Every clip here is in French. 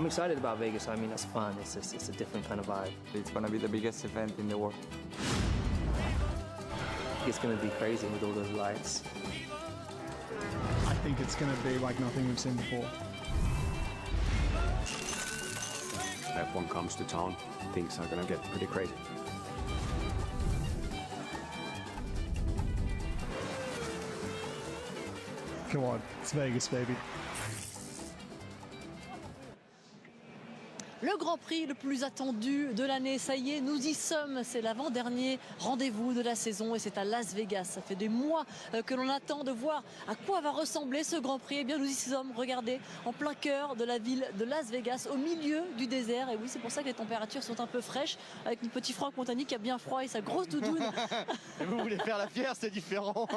I'm excited about Vegas. I mean, it's fun. It's a different kind of vibe. It's going to be the biggest event in the world. It's going to be crazy with all those lights. I think it's going to be like nothing we've seen before. If one comes to town, things are going to get pretty crazy. Come on, it's Vegas, baby. Le Grand Prix le plus attendu de l'année, ça y est, nous y sommes. C'est l'avant-dernier rendez-vous de la saison et c'est à Las Vegas. Ça fait des mois que l'on attend de voir à quoi va ressembler ce Grand Prix. Eh bien, nous y sommes, regardez, en plein cœur de la ville de Las Vegas, au milieu du désert. Et oui, c'est pour ça que les températures sont un peu fraîches, avec notre petit Franck Montagny qui a bien froid et sa grosse doudoune. Et vous voulez faire la fière, c'est différent.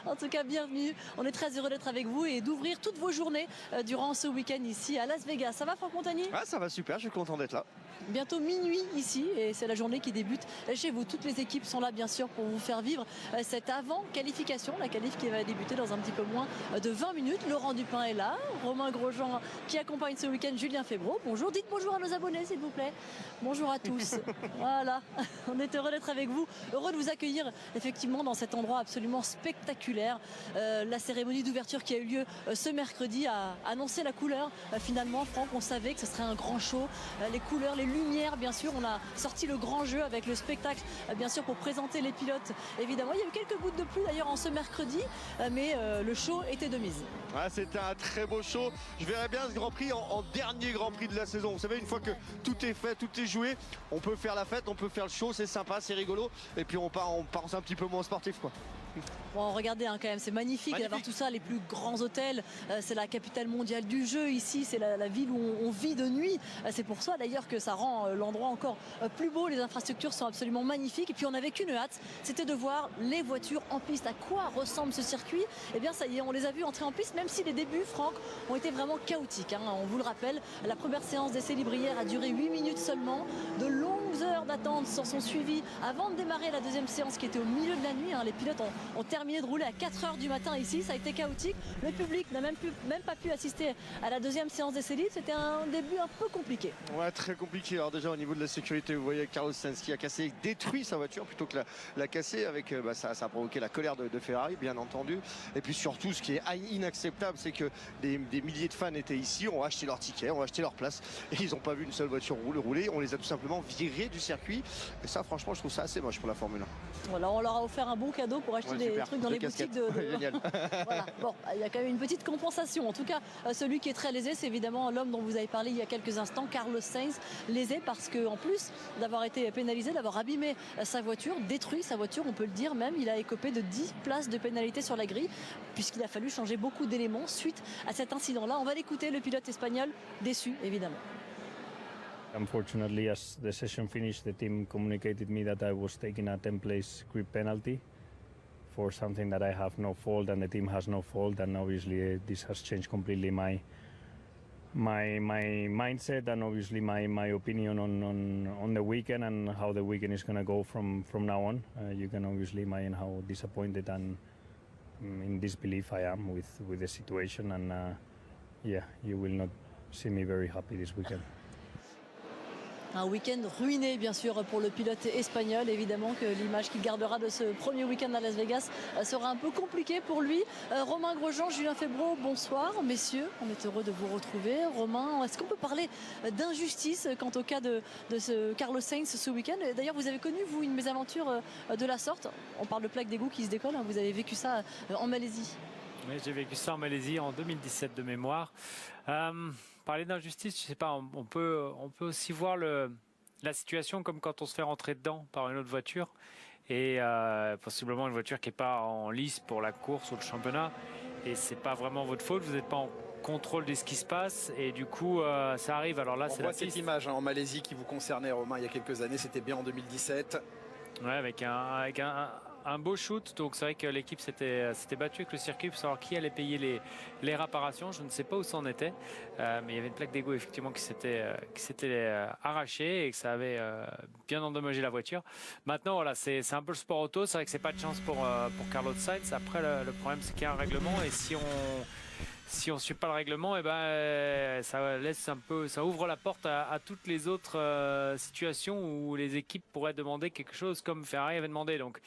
En tout cas, bienvenue. On est très heureux d'être avec vous et d'ouvrir toutes vos journées durant ce week-end ici à Las Vegas. Ça va, Franck Montagny ? Ah, ça va super, je suis content d'être là. Bientôt minuit ici et c'est la journée qui débute chez vous. Toutes les équipes sont là bien sûr pour vous faire vivre cette avant-qualification. La qualif qui va débuter dans un petit peu moins de 20 minutes. Laurent Dupin est là, Romain Grosjean qui accompagne ce week-end Julien Febvreau. Bonjour, dites bonjour à nos abonnés s'il vous plaît. Bonjour à tous. Voilà, on est heureux d'être avec vous. Heureux de vous accueillir effectivement dans cet endroit absolument spectaculaire. La cérémonie d'ouverture qui a eu lieu ce mercredi a annoncé la couleur. Finalement, Franck, on savait que ce serait un grand show. Les couleurs, les lumière, bien sûr, on a sorti le grand jeu avec le spectacle, bien sûr, pour présenter les pilotes. Évidemment, il y a eu quelques gouttes de pluie d'ailleurs en ce mercredi, mais le show était de mise. Ouais, c'était un très beau show. Je verrais bien ce Grand Prix en dernier Grand Prix de la saison. Vous savez, une fois que tout est fait, tout est joué, on peut faire la fête, on peut faire le show, c'est sympa, c'est rigolo. Et puis on pense un petit peu moins sportif, quoi. Bon, regardez quand même, c'est magnifique d'avoir tout ça, les plus grands hôtels, c'est la capitale mondiale du jeu ici, c'est la ville où on vit de nuit, c'est pour ça d'ailleurs que ça rend l'endroit encore plus beau, les infrastructures sont absolument magnifiques et puis on n'avait qu'une hâte, c'était de voir les voitures en piste. À quoi ressemble ce circuit? Eh bien ça y est, on les a vus entrer en piste, même si les débuts, Franck, ont été vraiment chaotiques, hein. On vous le rappelle, la première séance d'essai libre hier a duré 8 minutes seulement, de longues heures d'attente s'en sont suivies avant de démarrer la deuxième séance qui était au milieu de la nuit, hein. Les pilotes ont terminé de rouler à 4 h du matin ici, ça a été chaotique. Le public n'a même pas pu assister à la deuxième séance d'essai libre. C'était un début un peu compliqué. Ouais, très compliqué. Alors déjà au niveau de la sécurité, vous voyez Carlos Sainz qui a détruit sa voiture plutôt que la casser. Avec ça a provoqué la colère de Ferrari, bien entendu. Et puis surtout, ce qui est inacceptable, c'est que des milliers de fans étaient ici, ont acheté leur ticket, ont acheté leur place et ils n'ont pas vu une seule voiture rouler. On les a tout simplement virés du circuit. Et ça, franchement, je trouve ça assez moche pour la Formule 1. Voilà, on leur a offert un bon cadeau pour acheter des trucs dans les boutiques de... Génial. Voilà. Bon, il y a quand même une petite compensation. En tout cas, celui qui est très lésé, c'est évidemment l'homme dont vous avez parlé il y a quelques instants, Carlos Sainz, lésé parce qu'en plus d'avoir été pénalisé, d'avoir abîmé sa voiture, détruit sa voiture, on peut le dire même, il a écopé de 10 places de pénalité sur la grille puisqu'il a fallu changer beaucoup d'éléments suite à cet incident-là. On va l'écouter, le pilote espagnol, déçu évidemment. Unfortunately, as the session finished, the team communicated me that I was taking a 10-place grip penalty for something that I have no fault and the team has no fault, and obviously this has changed completely my mindset and obviously my opinion on the weekend and how the weekend is going to go from now on. You can obviously imagine how disappointed and in disbelief I am with the situation, and yeah, you will not see me very happy this weekend. Un week-end ruiné bien sûr pour le pilote espagnol. Évidemment que l'image qu'il gardera de ce premier week-end à Las Vegas sera un peu compliquée pour lui. Romain Grosjean, Julien Febvreau, bonsoir messieurs. On est heureux de vous retrouver. Romain, est-ce qu'on peut parler d'injustice quant au cas de ce Carlos Sainz ce week-end? D'ailleurs, vous avez connu, vous, une mésaventure de la sorte. On parle de plaques d'égout qui se décollent, hein. Vous avez vécu ça en Malaisie. Oui, j'ai vécu ça en Malaisie en 2017 de mémoire. Parler d'injustice, je sais pas, on peut aussi voir la situation comme quand on se fait rentrer dedans par une autre voiture et possiblement une voiture qui n'est pas en lice pour la course ou le championnat et c'est pas vraiment votre faute, vous n'êtes pas en contrôle de ce qui se passe et du coup ça arrive. Alors là, c'est la cette image en Malaisie qui vous concernait, Romain, il y a quelques années, c'était bien en 2017. Ouais, avec un beau shoot, donc c'est vrai que l'équipe s'était battue avec le circuit pour savoir qui allait payer les réparations. Je ne sais pas où ça en était, mais il y avait une plaque d'égout effectivement qui s'était arrachée et que ça avait bien endommagé la voiture. Maintenant voilà, c'est un peu le sport auto, c'est vrai que c'est pas de chance pour Carlos Sainz. Après le problème c'est qu'il y a un règlement et si on ne suit pas le règlement, ça laisse un peu, ça ouvre la porte à toutes les autres situations où les équipes pourraient demander quelque chose comme Ferrari avait demandé. Donc,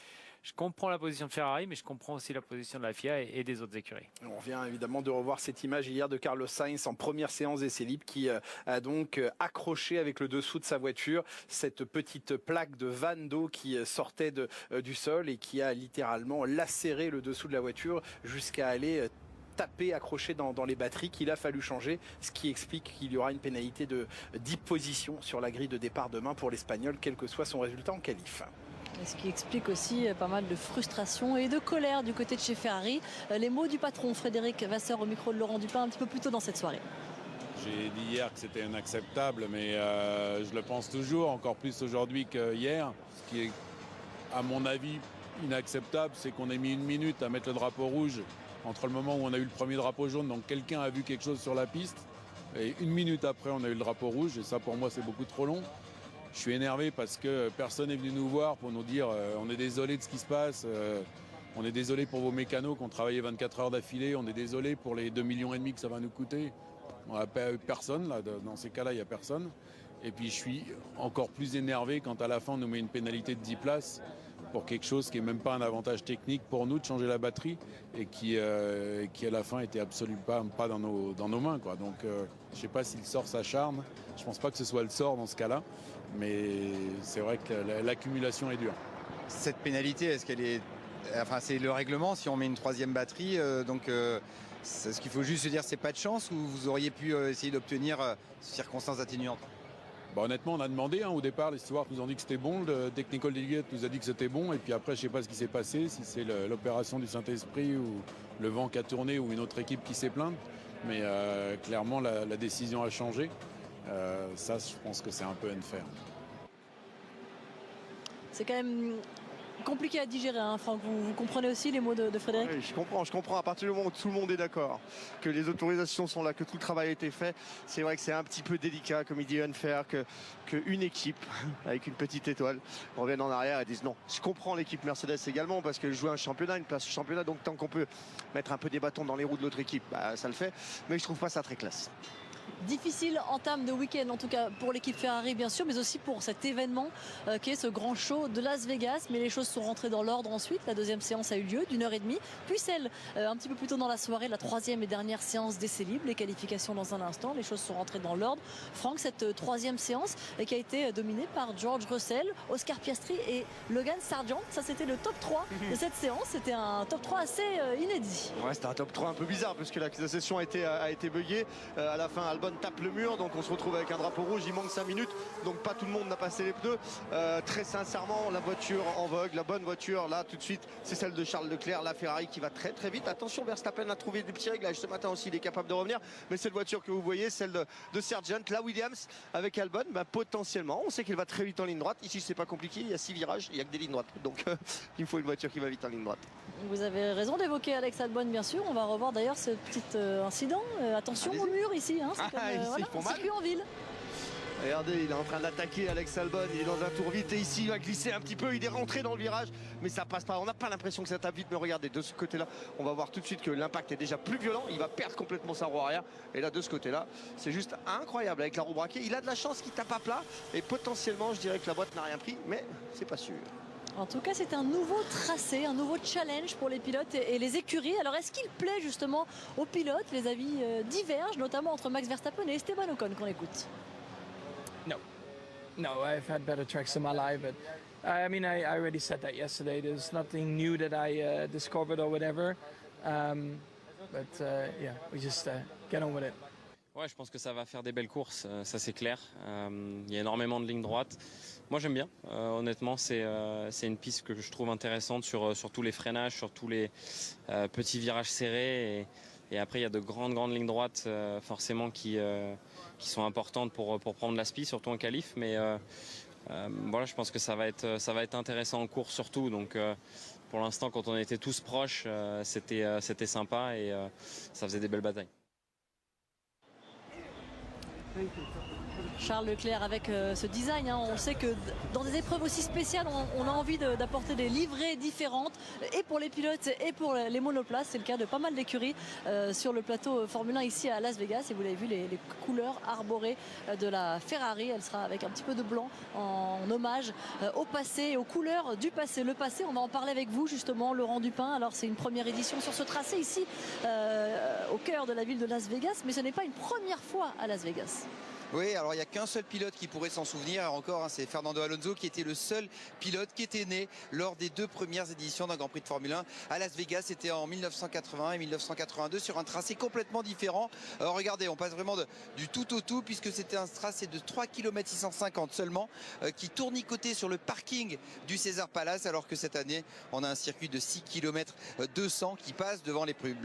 je comprends la position de Ferrari, mais je comprends aussi la position de la FIA et des autres écuries. On vient évidemment de revoir cette image hier de Carlos Sainz en première séance d'essai libre qui a donc accroché avec le dessous de sa voiture cette petite plaque de vanne d'eau qui sortait du sol et qui a littéralement lacéré le dessous de la voiture jusqu'à aller taper, accroché dans les batteries qu'il a fallu changer, ce qui explique qu'il y aura une pénalité de 10 positions sur la grille de départ demain pour l'Espagnol, quel que soit son résultat en qualif. Et ce qui explique aussi pas mal de frustration et de colère du côté de chez Ferrari. Les mots du patron Frédéric Vasseur au micro de Laurent Dupin un petit peu plus tôt dans cette soirée. J'ai dit hier que c'était inacceptable, mais je le pense toujours, encore plus aujourd'hui qu'hier. Ce qui est, à mon avis, inacceptable, c'est qu'on ait mis 1 minute à mettre le drapeau rouge entre le moment où on a eu le premier drapeau jaune. Donc quelqu'un a vu quelque chose sur la piste. Et 1 minute après, on a eu le drapeau rouge. Et ça, pour moi, c'est beaucoup trop long. Je suis énervé parce que personne n'est venu nous voir pour nous dire on est désolé de ce qui se passe, on est désolé pour vos mécanos qui ont travaillé 24 heures d'affilée, on est désolé pour les 2,5 millions que ça va nous coûter. On n'a pas eu personne, là, dans ces cas-là, il n'y a personne. Et puis je suis encore plus énervé quand à la fin on nous met une pénalité de 10 places pour quelque chose qui n'est même pas un avantage technique pour nous de changer la batterie et qui à la fin était absolument pas dans nos mains, quoi. Donc je ne sais pas si le sort s'acharne, je ne pense pas que ce soit le sort dans ce cas-là. Mais c'est vrai que l'accumulation est dure. Cette pénalité, est-ce qu'elle est... Enfin, c'est le règlement, si on met une 3e batterie, est-ce qu'il faut juste se dire c'est pas de chance ou vous auriez pu essayer d'obtenir circonstances atténuantes? Honnêtement, on a demandé au départ, les stewards nous ont dit que c'était bon, le technical delegate nous a dit que c'était bon, et puis après, je ne sais pas ce qui s'est passé, si c'est l'opération du Saint-Esprit ou le vent qui a tourné ou une autre équipe qui s'est plainte, mais clairement, la décision a changé. Ça, je pense que c'est un peu unfair. C'est quand même compliqué à digérer, hein, Franck. Vous comprenez aussi les mots de Frédéric? Oui, je comprends. À partir du moment où tout le monde est d'accord, que les autorisations sont là, que tout le travail a été fait, c'est vrai que c'est un petit peu délicat, comme il dit unfair, qu'une équipe avec une petite étoile revienne en arrière et dise non. Je comprends l'équipe Mercedes également parce qu'elle joue un championnat, une place au championnat, donc tant qu'on peut mettre un peu des bâtons dans les roues de l'autre équipe, ça le fait. Mais je trouve pas ça très classe. Difficile entame de week-end, en tout cas pour l'équipe Ferrari bien sûr, mais aussi pour cet événement qui est ce grand show de Las Vegas. Mais les choses sont rentrées dans l'ordre ensuite. La 2e séance a eu lieu d'1h30, puis celle un petit peu plus tôt dans la soirée, la 3e et dernière séance d'essai libre, les qualifications dans un instant. Les choses sont rentrées dans l'ordre. Franck, cette 3e séance qui a été dominée par George Russell, Oscar Piastri et Logan Sargent. Ça, c'était le top 3 de cette séance. C'était un top 3 assez inédit. Ouais, c'était un top 3 un peu bizarre parce que la session a été buggée. À la fin, Albon tape le mur, donc on se retrouve avec un drapeau rouge. Il manque 5 minutes, donc pas tout le monde n'a passé les pneus. Très sincèrement, la voiture en vogue, la bonne voiture, là tout de suite, c'est celle de Charles Leclerc, la Ferrari qui va très très vite. Attention, Verstappen a trouvé des petits réglages ce matin aussi, il est capable de revenir. Mais cette voiture que vous voyez, celle de Sargent, la Williams avec Albon, potentiellement, on sait qu'il va très vite en ligne droite. Ici, c'est pas compliqué, il y a 6 virages, il n'y a que des lignes droites. Donc il faut une voiture qui va vite en ligne droite. Vous avez raison d'évoquer Alex Albon, bien sûr. On va revoir d'ailleurs ce petit incident. Attention au mur ici, hein, c'est comme un circuit en ville. Regardez, il est en train d'attaquer Alex Albon, il est dans un tour vite et ici il va glisser un petit peu, il est rentré dans le virage, mais ça passe pas. On n'a pas l'impression que ça tape vite, mais regardez, de ce côté-là, on va voir tout de suite que l'impact est déjà plus violent, il va perdre complètement sa roue arrière. Et là, de ce côté-là, c'est juste incroyable avec la roue braquée. Il a de la chance qu'il tape à plat et potentiellement, je dirais que la boîte n'a rien pris, mais c'est pas sûr. En tout cas, c'est un nouveau tracé, un nouveau challenge pour les pilotes et les écuries. Alors, est-ce qu'il plaît justement aux pilotes? Les avis divergent, notamment entre Max Verstappen et Esteban Ocon, qu'on écoute. No, I've had better tracks in my life, but I mean, I already said that yesterday. There's nothing new that I discovered or whatever. Yeah, we just get on with it. Ouais, je pense que ça va faire des belles courses, ça c'est clair. Il y a énormément de lignes droites. Moi j'aime bien, honnêtement c'est une piste que je trouve intéressante sur tous les freinages, sur tous les petits virages serrés. Et après il y a de grandes lignes droites forcément qui sont importantes pour prendre la speed, surtout en qualif. Mais voilà, je pense que ça va être intéressant en course surtout. Donc pour l'instant quand on était tous proches, c'était sympa et ça faisait des belles batailles. Charles Leclerc avec ce design, hein. On sait que dans des épreuves aussi spéciales, on a envie d'apporter des livrées différentes et pour les pilotes et pour les monoplaces. C'est le cas de pas mal d'écuries sur le plateau Formule 1 ici à Las Vegas. Et vous l'avez vu, les couleurs arborées de la Ferrari. Elle sera avec un petit peu de blanc en hommage au passé et aux couleurs du passé. Le passé, on va en parler avec vous justement, Laurent Dupin. Alors c'est une première édition sur ce tracé ici au cœur de la ville de Las Vegas, mais ce n'est pas une première fois à Las Vegas. Oui, alors il n'y a qu'un seul pilote qui pourrait s'en souvenir, et encore, hein, c'est Fernando Alonso qui était le seul pilote qui était né lors des 2 premières éditions d'un Grand Prix de Formule 1 à Las Vegas. C'était en 1981 et 1982 sur un tracé complètement différent. Alors regardez, on passe vraiment du tout au tout, puisque c'était un tracé de 3 km 650 seulement qui tournicotait sur le parking du César Palace, alors que cette année on a un circuit de 6 km 200 qui passe devant les plus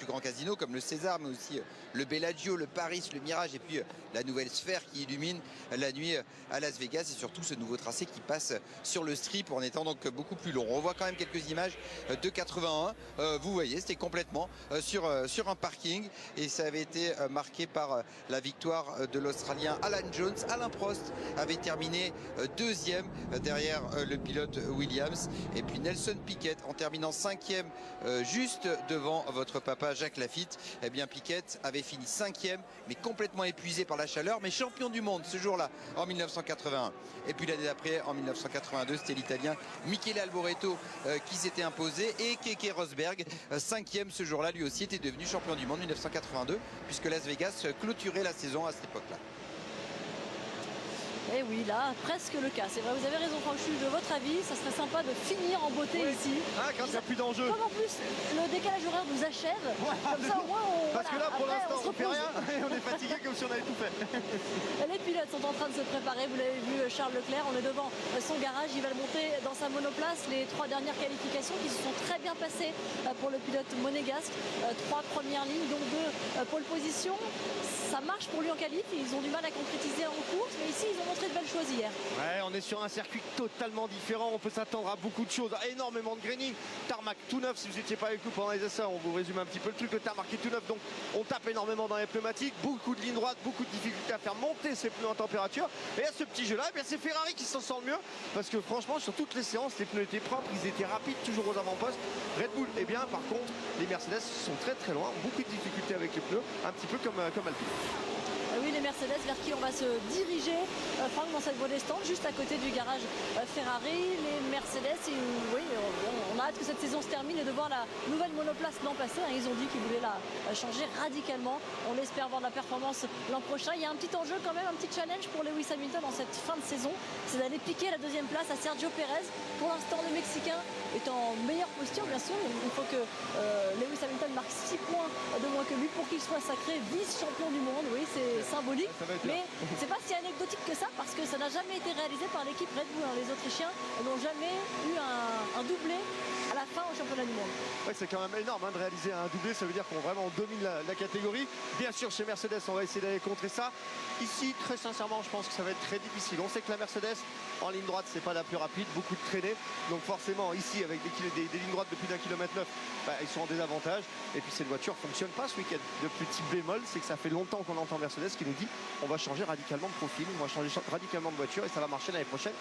grands casinos comme le César, mais aussi le Bellagio, le Paris, le Mirage et puis la nouvelle sphère qui illumine la nuit à Las Vegas, et surtout ce nouveau tracé qui passe sur le strip en étant donc beaucoup plus long. On voit quand même quelques images de 81. Vous voyez, c'était complètement sur un parking, et ça avait été marqué par la victoire de l'Australien Alan Jones. Alain Prost avait terminé deuxième derrière le pilote Williams, et puis Nelson Piquet en terminant 5e juste devant votre papa Jacques Lafitte. Eh bien Piquet avait fini 5e mais complètement épuisé par la chaleur, mais champion du monde ce jour-là en 1981. Et puis l'année d'après, en 1982, c'était l'Italien Michele Alboreto qui s'était imposé, et Keke Rosberg, 5e ce jour-là, lui aussi était devenu champion du monde en 1982, puisque Las Vegas clôturait la saison à cette époque-là. Et oui, là, presque le cas. C'est vrai, vous avez raison, Franck. Je suis de votre avis. Ça serait sympa de finir en beauté ici. Ah, quand il n'y a plus d'enjeu. Comme en plus, le décalage horaire nous achève. Comme ça, au moins, Parce que là, pour l'instant, on ne fait repose. rien et on est fatigué comme si on avait tout fait. Les pilotes sont en train de se préparer. Vous l'avez vu, Charles Leclerc. On est devant son garage. Il va le monter dans sa monoplace. Les 3 dernières qualifications qui se sont très bien passées pour le pilote monégasque. 3 premières lignes, donc 2 pole position. Ça marche pour lui en qualif. Ils ont du mal à concrétiser en course, mais ici, ils ont montré de belles choses hier. Ouais, on est sur un circuit totalement différent. On peut s'attendre à beaucoup de choses, à énormément de graining. Tarmac tout neuf. Si vous n'étiez pas avec nous pendant les essais, on vous résume un petit peu le truc. Le tarmac est tout neuf, donc on tape énormément dans les pneumatiques. Beaucoup de lignes droites, beaucoup de difficultés à faire monter ces pneus en température. Et à ce petit jeu-là, eh c'est Ferrari qui s'en sort le mieux, parce que franchement, sur toutes les séances, les pneus étaient propres, ils étaient rapides, toujours aux avant-postes. Red Bull, eh bien, par contre, les Mercedes sont très loin. Beaucoup de difficultés avec les pneus, un petit peu comme Alpine. Oui, les Mercedes vers qui on va se diriger, Franck, dans cette voie des stands, juste à côté du garage Ferrari. Les Mercedes, oui, on a hâte que cette saison se termine et de voir la nouvelle monoplace l'an passé. Ils ont dit qu'ils voulaient la changer radicalement. On espère voir de la performance l'an prochain. Il y a un petit enjeu quand même, un petit challenge pour Lewis Hamilton dans cette fin de saison. C'est d'aller piquer la 2e place à Sergio Pérez. Pour l'instant, le Mexicain est en meilleure posture, bien sûr. Il faut que Lewis Hamilton marque 6 points de moins que lui pour qu'il soit sacré vice-champion du monde. Oui, c'est symbolique, mais c'est pas si anecdotique que ça, parce que ça n'a jamais été réalisé par l'équipe Red Bull. Les Autrichiens n'ont jamais eu un doublé à la fin au championnat du monde. Ouais, c'est quand même énorme de réaliser un doublé. Ça veut dire qu'on vraiment domine la catégorie. Bien sûr, chez Mercedes, on va essayer d'aller contrer ça. Ici, très sincèrement, je pense que ça va être très difficile. On sait que la Mercedes en ligne droite, c'est pas la plus rapide, beaucoup de traînées, donc forcément ici avec des lignes droites de plus d'1,9 km, ils sont en désavantage. Et puis cette voiture fonctionne pas ce week-end. Le petit bémol, c'est que ça fait longtemps qu'on entend Mercedes qui nous dit on va changer radicalement de profil, on va changer radicalement de voiture, et ça va marcher l'année prochaine.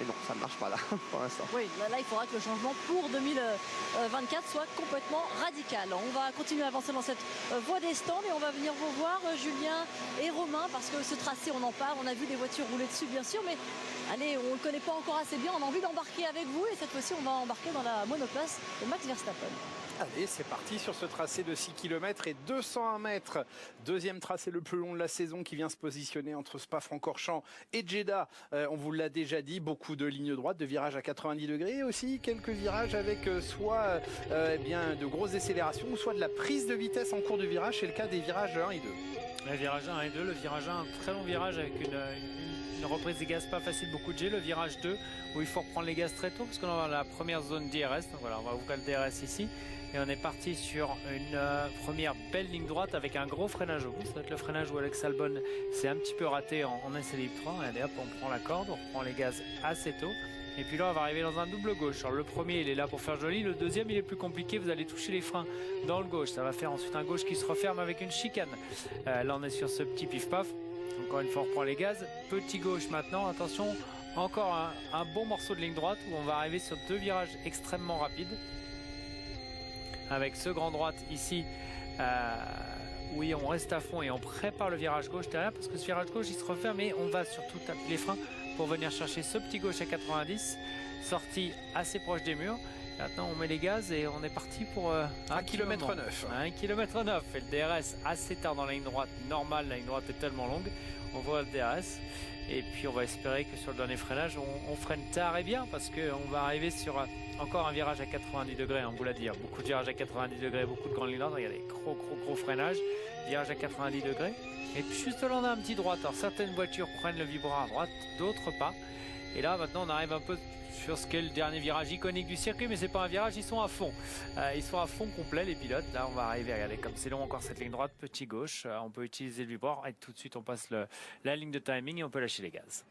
Et non, ça ne marche pas là pour l'instant. Oui, là il faudra que le changement pour 2024 soit complètement radical. On va continuer à avancer dans cette voie des stands et on va venir vous voir, Julien et Romain, parce que ce tracé, on en parle, on a vu des voitures rouler dessus bien sûr, mais allez, on ne le connaît pas encore assez bien, on a envie d'embarquer avec vous, et cette fois-ci on va embarquer dans la monoplace de Max Verstappen. Allez, c'est parti sur ce tracé de 6 km et 201 mètres. Deuxième tracé le plus long de la saison qui vient se positionner entre Spa-Francorchamps et Jeddah. On vous l'a déjà dit, beaucoup de lignes droites, de virages à 90 degrés et aussi quelques virages avec soit de grosses décélérations ou soit de la prise de vitesse en cours de virage. C'est le cas des virages 1 et 2. Le virage 1 et 2, le virage 1, un très long virage avec une reprise des gaz pas facile, beaucoup de G. Le virage 2 où il faut reprendre les gaz très tôt parce qu'on va dans la première zone DRS. Donc voilà, on va ouvrir le DRS ici. Et on est parti sur une première belle ligne droite avec un gros freinage au bout. Ça va être le freinage où Alex Albon s'est un petit peu raté en essai libre 3. Allez hop, on prend la corde, on reprend les gaz assez tôt. Et puis là, on va arriver dans un double gauche. Alors, le premier, il est là pour faire joli. Le deuxième, il est plus compliqué. Vous allez toucher les freins dans le gauche. Ça va faire ensuite un gauche qui se referme avec une chicane. Là, on est sur ce petit pif-paf. Encore une fois, on reprend les gaz. Petit gauche maintenant. Attention, encore un bon morceau de ligne droite où on va arriver sur 2 virages extrêmement rapides. Avec ce grand droite ici, oui, on reste à fond et on prépare le virage gauche derrière parce que ce virage gauche il se referme et on va surtout taper les freins pour venir chercher ce petit gauche à 90, sortie assez proche des murs. Maintenant on met les gaz et on est parti pour 1 km 9. 1 km 9 et le DRS assez tard dans la ligne droite, normal, la ligne droite est tellement longue, on voit le DRS et puis on va espérer que sur le dernier freinage on freine tard et bien parce qu'on va arriver sur encore un virage à 90 degrés, on vous l'a dit, beaucoup de virages à 90 degrés, beaucoup de grandes lignes droites, regardez, gros freinage, virage à 90 degrés et puis juste là on a un petit droite, alors certaines voitures prennent le vibreur à droite, d'autres pas et là maintenant on arrive un peu sur ce qu'est le dernier virage iconique du circuit, mais c'est pas un virage, ils sont à fond. Ils sont à fond complet les pilotes. Là on va arriver, regardez comme c'est long encore cette ligne droite, petit gauche, on peut utiliser le vibreur et tout de suite on passe la ligne de timing et on peut lâcher les gaz.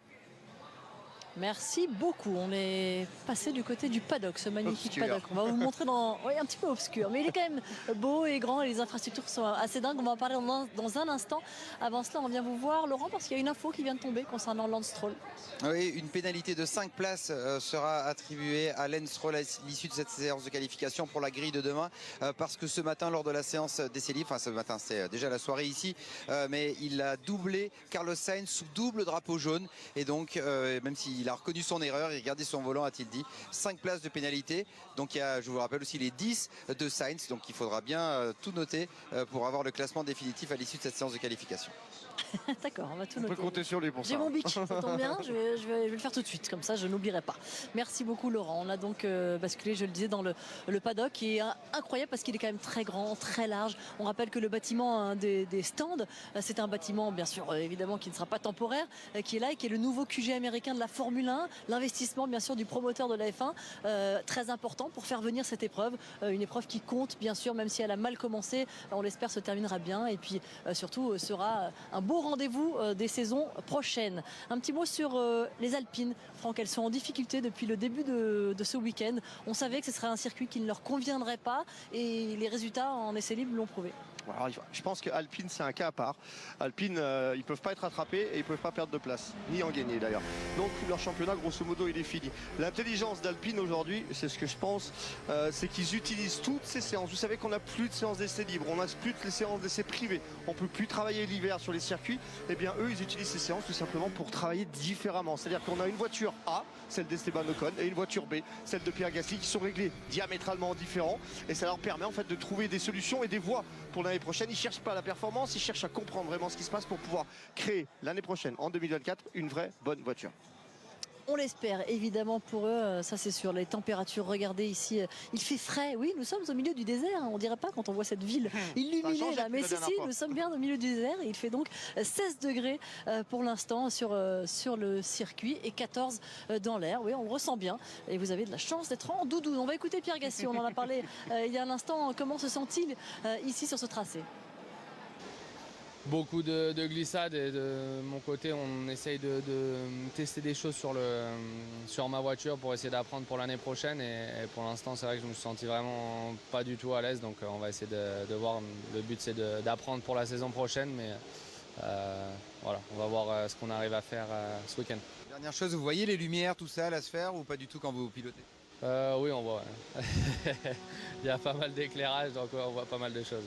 Merci beaucoup. On est passé du côté du paddock, ce magnifique obscur. paddock. On va vous montrer oui, un petit peu obscur, mais il est quand même beau et grand et les infrastructures sont assez dingues. On va en parler dans un instant. Avant cela, on vient vous voir, Laurent, parce qu'il y a une info qui vient de tomber concernant Lance Stroll. Oui, une pénalité de 5 places sera attribuée à Lance Stroll à l'issue de cette séance de qualification pour la grille de demain, parce que ce matin, lors de la séance d'essai libre, enfin ce matin, c'est déjà la soirée ici, mais il a doublé Carlos Sainz sous double drapeau jaune, et donc même s'il a reconnu son erreur, il regardait son volant, a-t-il dit, 5 places de pénalité. Donc il y a, je vous rappelle aussi, les 10 de Sainz, donc il faudra bien tout noter pour avoir le classement définitif à l'issue de cette séance de qualification. D'accord, on va tout On noter. peut compter sur lui pour ça. J'ai mon bic, ça tombe bien, je vais le faire tout de suite, comme ça je n'oublierai pas. Merci beaucoup Laurent, on a donc basculé, je le disais, dans le paddock qui est incroyable parce qu'il est quand même très grand, très large. On rappelle que le bâtiment des stands, c'est un bâtiment bien sûr évidemment qui ne sera pas temporaire, qui est là et qui est le nouveau QG américain de la Formule 1, l'investissement bien sûr du promoteur de la F1, très important pour faire venir cette épreuve, une épreuve qui compte bien sûr, même si elle a mal commencé, on l'espère se terminera bien et puis surtout sera un beau rendez-vous des saisons prochaines. Un petit mot sur les Alpines. Franck, elles sont en difficulté depuis le début de ce week-end. On savait que ce serait un circuit qui ne leur conviendrait pas et les résultats en essai libre l'ont prouvé. Alors, je pense que Alpine c'est un cas à part. Alpine ils peuvent pas être rattrapés et ils peuvent pas perdre de place, ni en gagner d'ailleurs. Donc leur championnat grosso modo il est fini. L'intelligence d'Alpine aujourd'hui, c'est ce que je pense, c'est qu'ils utilisent toutes ces séances. Vous savez qu'on n'a plus de séances d'essai libre, on n'a plus les séances d'essai privés, on peut plus travailler l'hiver sur les circuits. Et bien eux ils utilisent ces séances tout simplement pour travailler différemment. C'est-à-dire qu'on a une voiture A, celle d'Esteban Ocon, et une voiture B, celle de Pierre Gasly, qui sont réglées diamétralement différents. Et ça leur permet en fait de trouver des solutions et des voies pour l'année prochaine. Ils ne cherchent pas la performance, ils cherchent à comprendre vraiment ce qui se passe pour pouvoir créer l'année prochaine, en 2024, une vraie bonne voiture. On l'espère évidemment pour eux, ça c'est sûr. Les températures, regardez ici, il fait frais. Oui, nous sommes au milieu du désert, on dirait pas quand on voit cette ville illuminée là, mais si, nous sommes bien au milieu du désert et il fait donc 16 degrés pour l'instant sur le circuit et 14 dans l'air. Oui, on le ressent bien et vous avez de la chance d'être en doudou. On va écouter Pierre Gasly, on en a parlé il y a un instant. Comment se sent-il ici sur ce tracé? Beaucoup de glissades et de mon côté on essaye de tester des choses sur ma voiture pour essayer d'apprendre pour l'année prochaine et pour l'instant c'est vrai que je me suis senti vraiment pas du tout à l'aise, donc on va essayer de voir. Le but c'est d'apprendre pour la saison prochaine, mais voilà, on va voir ce qu'on arrive à faire ce week-end. Dernière chose, vous voyez les lumières, tout ça, la sphère, ou pas du tout quand vous pilotez? Oui, on voit. Il y a pas mal d'éclairage, donc on voit pas mal de choses.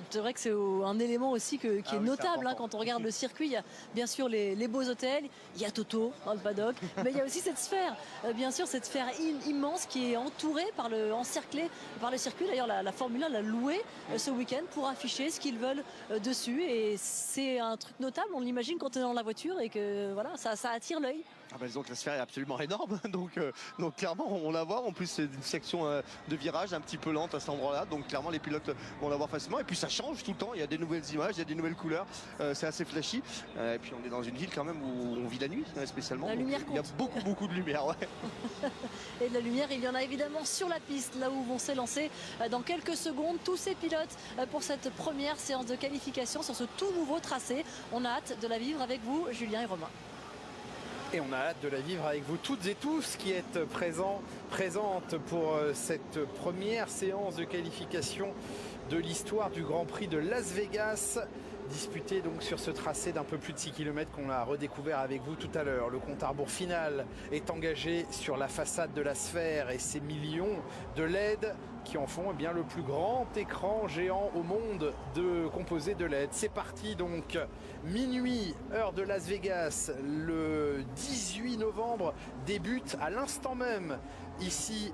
C'est vrai que c'est un élément aussi qui est notable quand on regarde le circuit. Il y a bien sûr les beaux hôtels, il y a Toto dans le paddock, mais il y a aussi cette sphère, bien sûr cette sphère immense qui est entourée encerclée par le circuit. D'ailleurs la Formule 1 l'a loué ce week-end pour afficher ce qu'ils veulent dessus et c'est un truc notable, on l'imagine quand on est dans la voiture et que voilà, ça attire l'œil. Ah bah, donc la sphère est absolument énorme, donc clairement on la voit. En plus c'est une section de virage un petit peu lente à cet endroit-là, donc clairement les pilotes vont la voir facilement. Et puis ça change tout le temps, il y a des nouvelles images, il y a des nouvelles couleurs, c'est assez flashy. Et puis on est dans une ville quand même où on vit la nuit spécialement. La lumière compte. Il y a beaucoup de lumière. Ouais. Et de la lumière, il y en a évidemment sur la piste, là où vont s'élancer dans quelques secondes tous ces pilotes pour cette première séance de qualification sur ce tout nouveau tracé. On a hâte de la vivre avec vous, Julien et Romain. Et on a hâte de la vivre avec vous toutes et tous qui êtes présentes pour cette première séance de qualification de l'histoire du Grand Prix de Las Vegas disputé donc sur ce tracé d'un peu plus de 6 km qu'on a redécouvert avec vous tout à l'heure. Le compte à rebours final est engagé sur la façade de la sphère et ces millions de LED qui en font bien le plus grand écran géant au monde composé de LED. C'est parti donc, minuit, heure de Las Vegas, le 18 novembre débute à l'instant même ici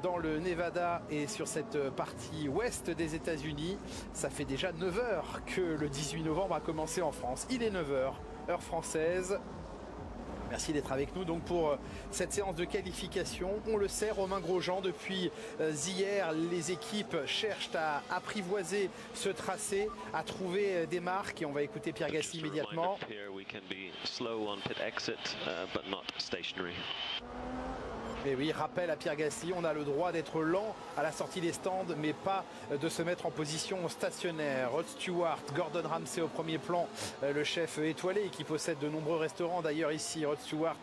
dans le Nevada et sur cette partie ouest des États-Unis. Ça fait déjà 9 heures que le 18 novembre a commencé en France. Il est 9 heures, heure française. Merci d'être avec nous donc pour cette séance de qualification. On le sait, Romain Grosjean, depuis hier, les équipes cherchent à apprivoiser ce tracé, à trouver des marques. Et on va écouter Pierre Gasly immédiatement. Et oui, rappel à Pierre Gasly, on a le droit d'être lent à la sortie des stands, mais pas de se mettre en position stationnaire. Rod Stewart, Gordon Ramsay au premier plan, le chef étoilé qui possède de nombreux restaurants. D'ailleurs ici, Rod Stewart,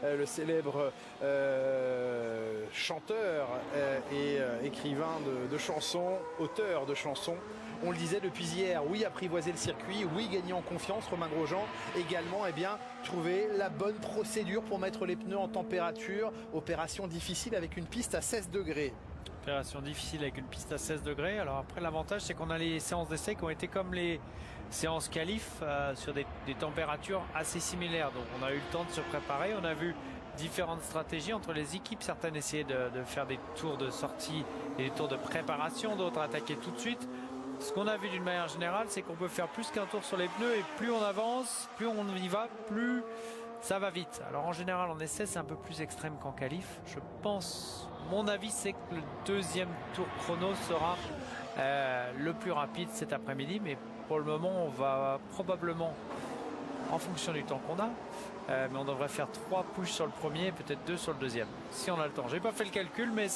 le célèbre chanteur et écrivain de chansons, auteur de chansons. On le disait depuis hier, oui, apprivoiser le circuit, oui, gagner en confiance. Romain Grosjean également, trouver la bonne procédure pour mettre les pneus en température. Opération difficile avec une piste à 16 degrés. Opération difficile avec une piste à 16 degrés. Alors après, l'avantage, c'est qu'on a les séances d'essai qui ont été comme les séances qualif sur des températures assez similaires. Donc on a eu le temps de se préparer. On a vu différentes stratégies entre les équipes. Certaines essayaient de faire des tours de sortie et des tours de préparation, d'autres attaquaient tout de suite. Ce qu'on a vu d'une manière générale, c'est qu'on peut faire plus qu'un tour sur les pneus et plus on avance, plus on y va, plus ça va vite. Alors en général, en essai, c'est un peu plus extrême qu'en qualif. Je pense, mon avis, c'est que le deuxième tour chrono sera le plus rapide cet après-midi. Mais pour le moment, on va probablement, en fonction du temps qu'on a, mais on devrait faire 3 pushs sur le premier, peut-être 2 sur le deuxième, si on a le temps. J'ai pas fait le calcul, mais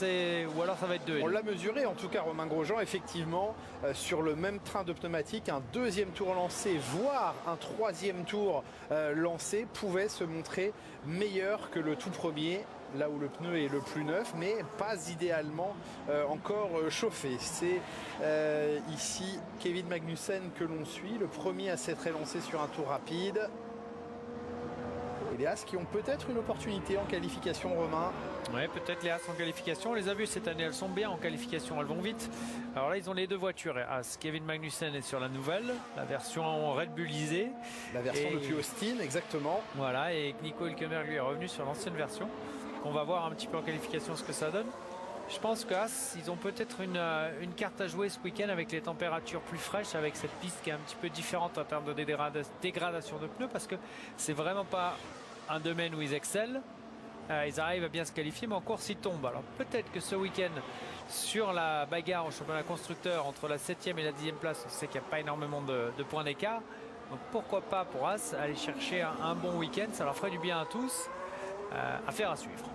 ou alors ça va être 2. On l'a mesuré, en tout cas, Romain Grosjean, effectivement, sur le même train de pneumatique, un deuxième tour lancé, voire un troisième tour lancé, pouvait se montrer meilleur que le tout premier, là où le pneu est le plus neuf, mais pas idéalement encore chauffé. C'est ici Kevin Magnussen que l'on suit, le premier à s'être lancé sur un tour rapide. Et les As qui ont peut-être une opportunité en qualification, Romain. Oui, peut-être les As en qualification. On les a vus cette année, elles sont bien en qualification, elles vont vite. Alors là, ils ont les deux voitures. As, Kevin Magnussen est sur la nouvelle, la version Red Bullisée. La version depuis Austin, exactement. Voilà, et Nico Hülkenberg lui est revenu sur l'ancienne version. On va voir un petit peu en qualification ce que ça donne. Je pense qu'As, ils ont peut-être une carte à jouer ce week-end avec les températures plus fraîches, avec cette piste qui est un petit peu différente en termes de dégradation de pneus, parce que c'est vraiment pas un domaine où ils excellent. Ils arrivent à bien se qualifier, mais en course ils tombent. Alors peut-être que ce week-end, sur la bagarre au championnat constructeur entre la 7e et la 10e place, on sait qu'il n'y a pas énormément de points d'écart. Donc pourquoi pas pour As aller chercher un bon week-end, ça leur ferait du bien à tous. Affaire à suivre.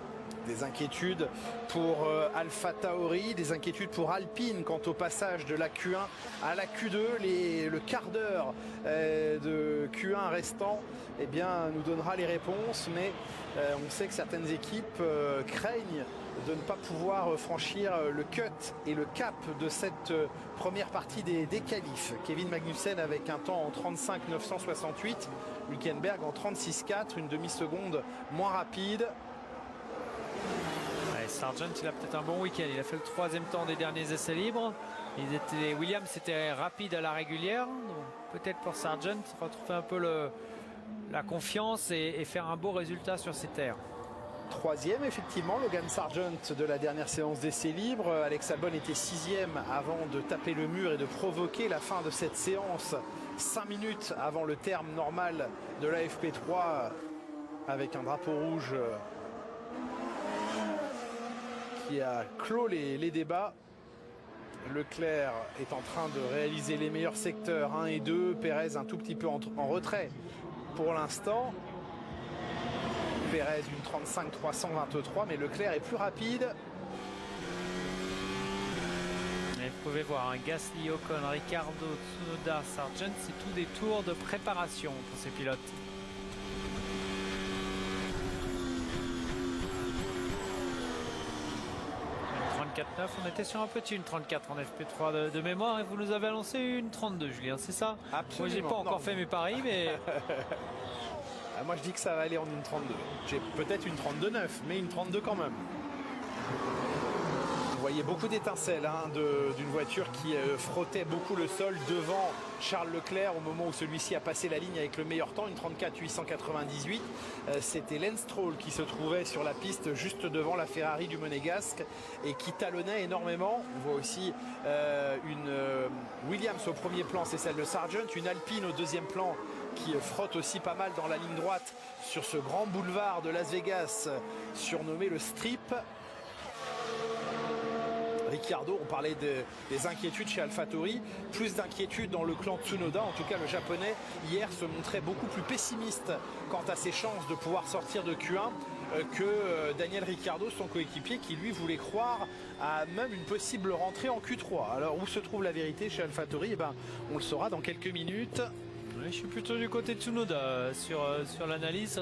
Des inquiétudes pour Alpha Tauri, des inquiétudes pour Alpine quant au passage de la Q1 à la Q2. Le quart d'heure de Q1 restant nous donnera les réponses, mais on sait que certaines équipes craignent de ne pas pouvoir franchir le cut et le cap de cette première partie des qualifs. Kevin Magnussen avec un temps en 35,968, Hülkenberg en 36,4, une demi-seconde moins rapide. Sargent, il a peut-être un bon week-end. Il a fait le 3e temps des derniers essais libres. Williams était rapide à la régulière. Donc peut-être pour Sargent retrouver un peu la confiance et faire un beau résultat sur ces terres. 3e, effectivement, Logan Sargent de la dernière séance d'essais libres. Alex Albon était 6e avant de taper le mur et de provoquer la fin de cette séance 5 minutes avant le terme normal de la FP3 avec un drapeau rouge qui a clos les débats. Leclerc est en train de réaliser les meilleurs secteurs 1 et 2. Pérez un tout petit peu en retrait pour l'instant. Pérez une 35,323, mais Leclerc est plus rapide. Et vous pouvez voir Gasly, Ocon, Ricciardo, Tsunoda, Sargent, c'est tous des tours de préparation pour ces pilotes. 34 34,9. On était sur un petit une 34 en FP3 de mémoire et vous nous avez annoncé une 32, Julien, c'est ça? Absolument. Moi, j'ai pas encore fait mes paris, mais Moi, je dis que ça va aller en une 32. J'ai peut-être une 32,9, mais une 32 quand même. Vous voyez beaucoup d'étincelles d'une voiture qui frottait beaucoup le sol devant Charles Leclerc au moment où celui-ci a passé la ligne avec le meilleur temps, une 34,898. C'était Lance Stroll qui se trouvait sur la piste juste devant la Ferrari du Monégasque et qui talonnait énormément. On voit aussi une Williams au premier plan, c'est celle de Sargent, une Alpine au deuxième plan qui frotte aussi pas mal dans la ligne droite sur ce grand boulevard de Las Vegas surnommé le Strip. Ricciardo, on parlait des inquiétudes chez AlphaTauri, plus d'inquiétudes dans le clan Tsunoda. En tout cas, le japonais hier se montrait beaucoup plus pessimiste quant à ses chances de pouvoir sortir de Q1 que Daniel Ricciardo, son coéquipier, qui lui voulait croire à même une possible rentrée en Q3. Alors où se trouve la vérité chez AlphaTauri? On le saura dans quelques minutes. je suis plutôt du côté de Tsunoda sur l'analyse.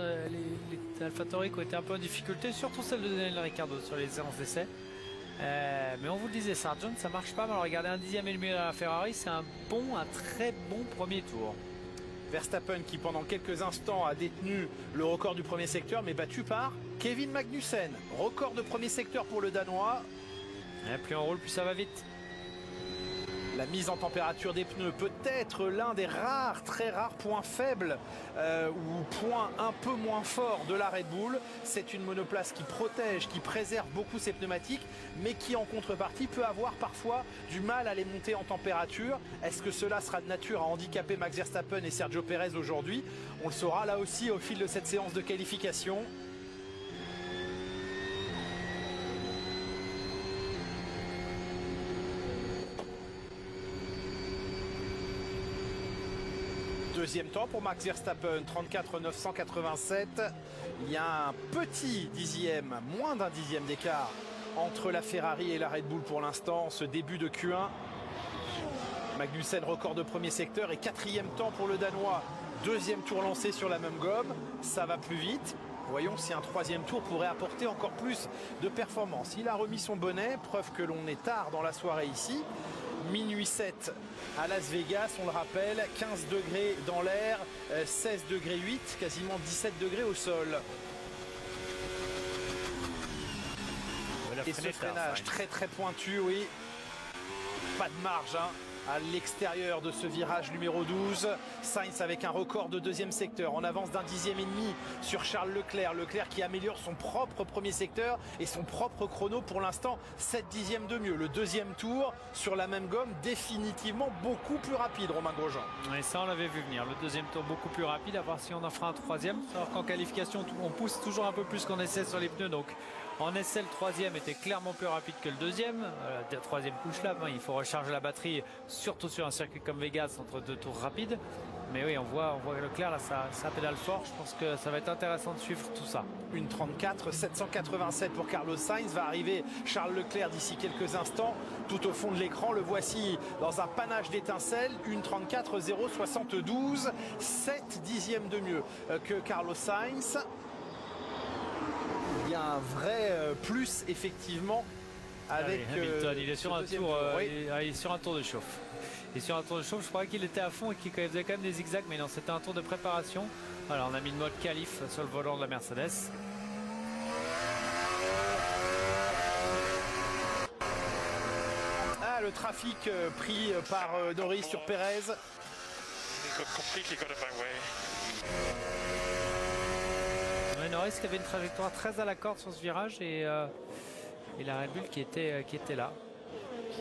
Les AlphaTauri qui ont été un peu en difficulté, surtout celle de Daniel Ricciardo sur les séances d'essai. Mais on vous le disait, Sargent, ça marche pas mal. Regardez, un 10e et demi à la Ferrari, c'est un très bon premier tour. Verstappen qui pendant quelques instants a détenu le record du premier secteur, mais battu par Kevin Magnussen. Record de premier secteur pour le Danois. Plus on roule, plus ça va vite. La mise en température des pneus peut être l'un des rares, très rares points faibles ou points un peu moins forts de la Red Bull. C'est une monoplace qui protège, qui préserve beaucoup ses pneumatiques, mais qui en contrepartie peut avoir parfois du mal à les monter en température. Est-ce que cela sera de nature à handicaper Max Verstappen et Sergio Pérez aujourd'hui? On le saura là aussi au fil de cette séance de qualification. Deuxième temps pour Max Verstappen, 34,987. Il y a un petit dixième, moins d'un dixième d'écart entre la Ferrari et la Red Bull pour l'instant, ce début de Q1. Magnussen, record de premier secteur et quatrième temps pour le Danois. Deuxième tour lancé sur la même gomme, ça va plus vite. Voyons si un troisième tour pourrait apporter encore plus de performance. Il a remis son bonnet, preuve que l'on est tard dans la soirée ici. Minuit 7 à Las Vegas, on le rappelle, 15 degrés dans l'air, 16 degrés 8, quasiment 17 degrés au sol. Et ce freinage très très pointu, oui. Pas de marge à l'extérieur de ce virage numéro 12. Sainz avec un record de deuxième secteur en avance d'un dixième et demi sur Charles Leclerc. Leclerc qui améliore son propre premier secteur et son propre chrono pour l'instant 7 dixièmes de mieux. Le deuxième tour sur la même gomme définitivement beaucoup plus rapide, Romain Grosjean. Et ça on l'avait vu venir, le deuxième tour beaucoup plus rapide, à voir si on en fera un troisième. Alors qu'en qualification on pousse toujours un peu plus qu'en essai sur les pneus, donc en essai le troisième était clairement plus rapide que le deuxième. La troisième couche là, il faut recharger la batterie, surtout sur un circuit comme Vegas entre deux tours rapides. Mais oui, on voit Leclerc là, ça pédale fort. Je pense que ça va être intéressant de suivre tout ça. Une 34,787 pour Carlos Sainz. Va arriver Charles Leclerc d'ici quelques instants. Tout au fond de l'écran, le voici dans un panache d'étincelles. Une 34,072, 7 dixièmes de mieux que Carlos Sainz. Il y a un vrai plus effectivement avec Hamilton. Il est sur un tour, il est sur un tour de chauffe. Et sur un tour de chauffe, je croyais qu'il était à fond et qu'il faisait quand même des zigzags, mais non, c'était un tour de préparation. Alors on a mis le mode qualif sur le volant de la Mercedes. Ah, le trafic pris par Norris sur Pérez. Norris qui avait une trajectoire très à la corde sur ce virage et la Red Bull qui était là.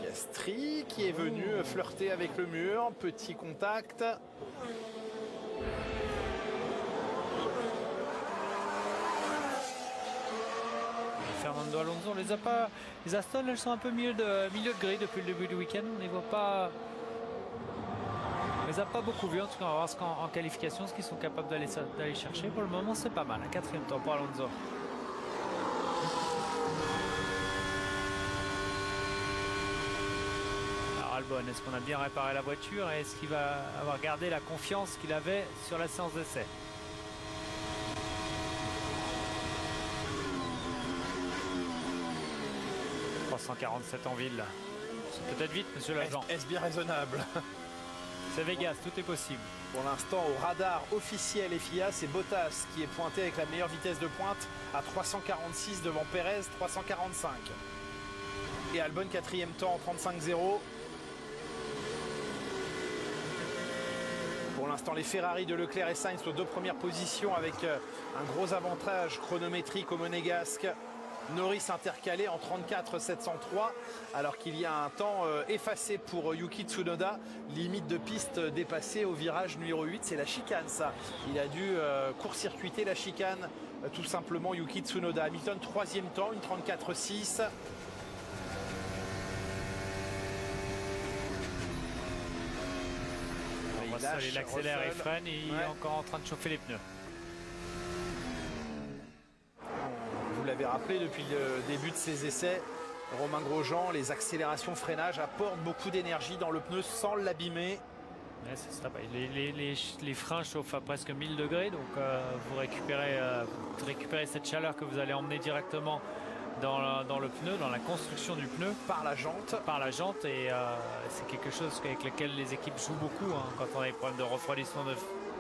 Piastri qui est venu flirter avec le mur, petit contact. Fernando Alonso, on les a pas. Les Aston, elles sont un peu milieu de grille depuis le début du week-end. On les voit pas. On les a pas beaucoup vus, en tout cas on va voir ce qu'en qualification, ce qu'ils sont capables d'aller chercher. Pour le moment c'est pas mal, un quatrième temps pour Alonso. Alors Albon, est-ce qu'on a bien réparé la voiture et est-ce qu'il va avoir gardé la confiance qu'il avait sur la séance d'essai? 347 en ville. C'est peut-être vite, monsieur l'agent. Est-ce bien raisonnable? C'est Vegas, tout est possible. Pour l'instant, au radar officiel FIA, c'est Bottas qui est pointé avec la meilleure vitesse de pointe à 346 devant Perez, 345. Et Albon, quatrième temps en 35-0. Pour l'instant, les Ferrari de Leclerc et Sainz aux deux premières positions avec un gros avantage chronométrique au Monégasque. Norris intercalé en 34-703 alors qu'il y a un temps effacé pour Yuki Tsunoda, limite de piste dépassée au virage numéro 8, c'est la chicane ça. Il a dû court-circuiter la chicane tout simplement Yuki Tsunoda. Hamilton troisième temps, une 34-6. Il accélère et freine, et il est encore en train de chauffer les pneus. Vous l'avez rappelé depuis le début de ses essais, Romain Grosjean, les accélérations freinage apportent beaucoup d'énergie dans le pneu sans l'abîmer. Ouais, les freins chauffent à presque 1000 degrés, donc vous récupérez cette chaleur que vous allez emmener directement dans le pneu, dans la construction du pneu. Par la jante. Par la jante, et c'est quelque chose avec lequel les équipes jouent beaucoup. Hein. Quand on a des problèmes de refroidissement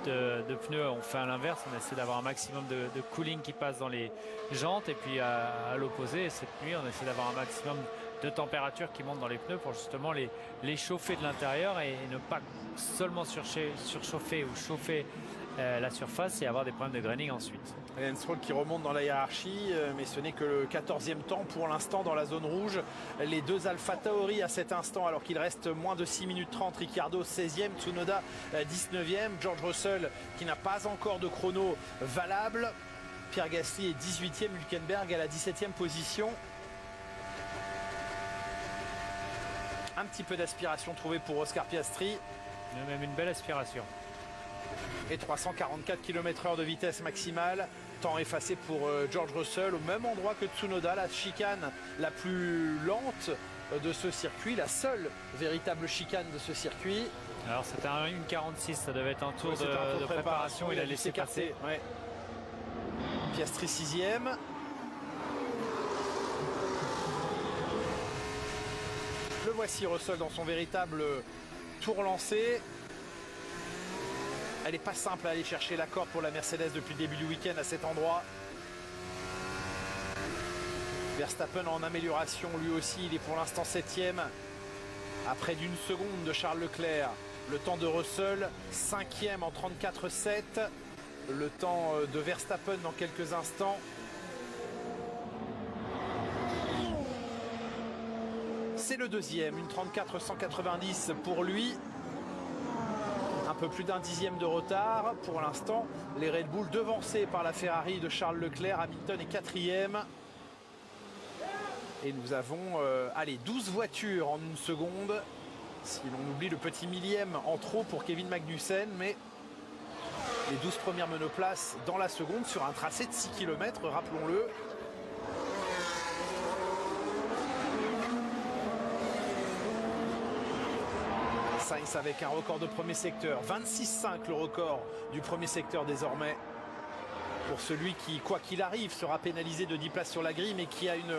de pneus, on fait à l'inverse, on essaie d'avoir un maximum de cooling qui passe dans les jantes, et puis à l'opposé, cette nuit, on essaie d'avoir un maximum de température qui monte dans les pneus pour justement les chauffer de l'intérieur et ne pas seulement surchauffer ou chauffer la surface et avoir des problèmes de graining ensuite. Lance Stroll qui remonte dans la hiérarchie, mais ce n'est que le 14e temps pour l'instant dans la zone rouge. Les deux Alpha Tauri à cet instant, alors qu'il reste moins de 6 minutes 30. Ricciardo 16e, Tsunoda 19e, George Russell qui n'a pas encore de chrono valable. Pierre Gasly est 18e, Hülkenberg à la 17e position. Un petit peu d'aspiration trouvée pour Oscar Piastri. Même une belle aspiration. Et 344 km/h de vitesse maximale. Temps effacé pour George Russell au même endroit que Tsunoda, la chicane la plus lente de ce circuit, la seule véritable chicane de ce circuit. Alors c'était un 1,46, ça devait être un tour, de préparation, il a laissé passer. Ouais. Piastri 6e. Le voici Russell dans son véritable tour lancé. Elle n'est pas simple à aller chercher l'accord pour la Mercedes depuis le début du week-end à cet endroit. Verstappen en amélioration lui aussi, il est pour l'instant 7e. À près d'une seconde de Charles Leclerc. Le temps de Russell, 5e en 34,7. Le temps de Verstappen dans quelques instants. C'est le deuxième, une 34,190 pour lui. Un peu plus d'un dixième de retard. Pour l'instant, les Red Bull devancés par la Ferrari de Charles Leclerc. Hamilton est 4e. Et nous avons 12 voitures en une seconde. Si l'on oublie le petit millième en trop pour Kevin Magnussen. Mais les 12 premières monoplaces dans la seconde sur un tracé de 6 km, rappelons-le. Sainz avec un record de premier secteur, 26,5 le record du premier secteur désormais. Pour celui qui, quoi qu'il arrive, sera pénalisé de 10 places sur la grille, mais qui a une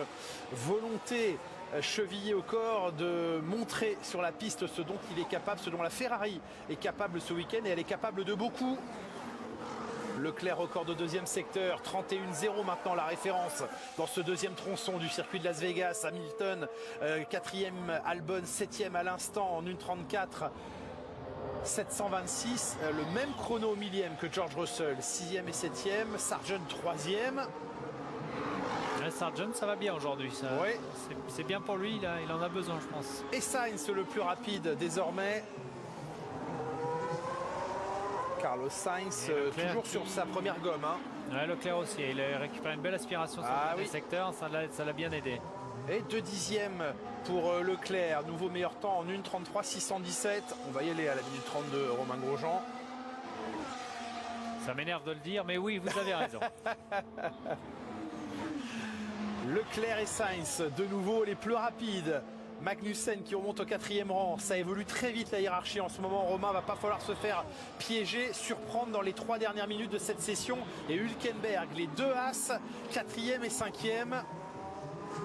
volonté chevillée au corps de montrer sur la piste ce dont il est capable, ce dont la Ferrari est capable ce week-end, et elle est capable de beaucoup. Leclerc record de deuxième secteur, 31,0 maintenant la référence dans ce deuxième tronçon du circuit de Las Vegas. Hamilton 4e, Albon 7e à l'instant en 1,34 726, le même chrono au millième que George Russell, 6e et 7e, Sargent 3e. Sargent, ça va bien aujourd'hui, ouais. C'est bien pour lui, il en a besoin je pense. Et Sainz le plus rapide désormais. Carlos Sainz toujours sur sa première gomme. Hein. Ouais, Leclerc aussi, il a récupéré une belle aspiration sur le secteur, ça l'a bien aidé. Et 2 dixièmes pour Leclerc, nouveau meilleur temps en 1,33 617. On va y aller à la minute 32, Romain Grosjean. Ça m'énerve de le dire, mais oui, vous avez raison. Leclerc et Sainz, de nouveau les plus rapides. Magnussen qui remonte au 4e rang, ça évolue très vite la hiérarchie en ce moment. Romain, va pas falloir se faire piéger, surprendre dans les 3 dernières minutes de cette session. Et Hülkenberg, les deux As, 4e et 5e.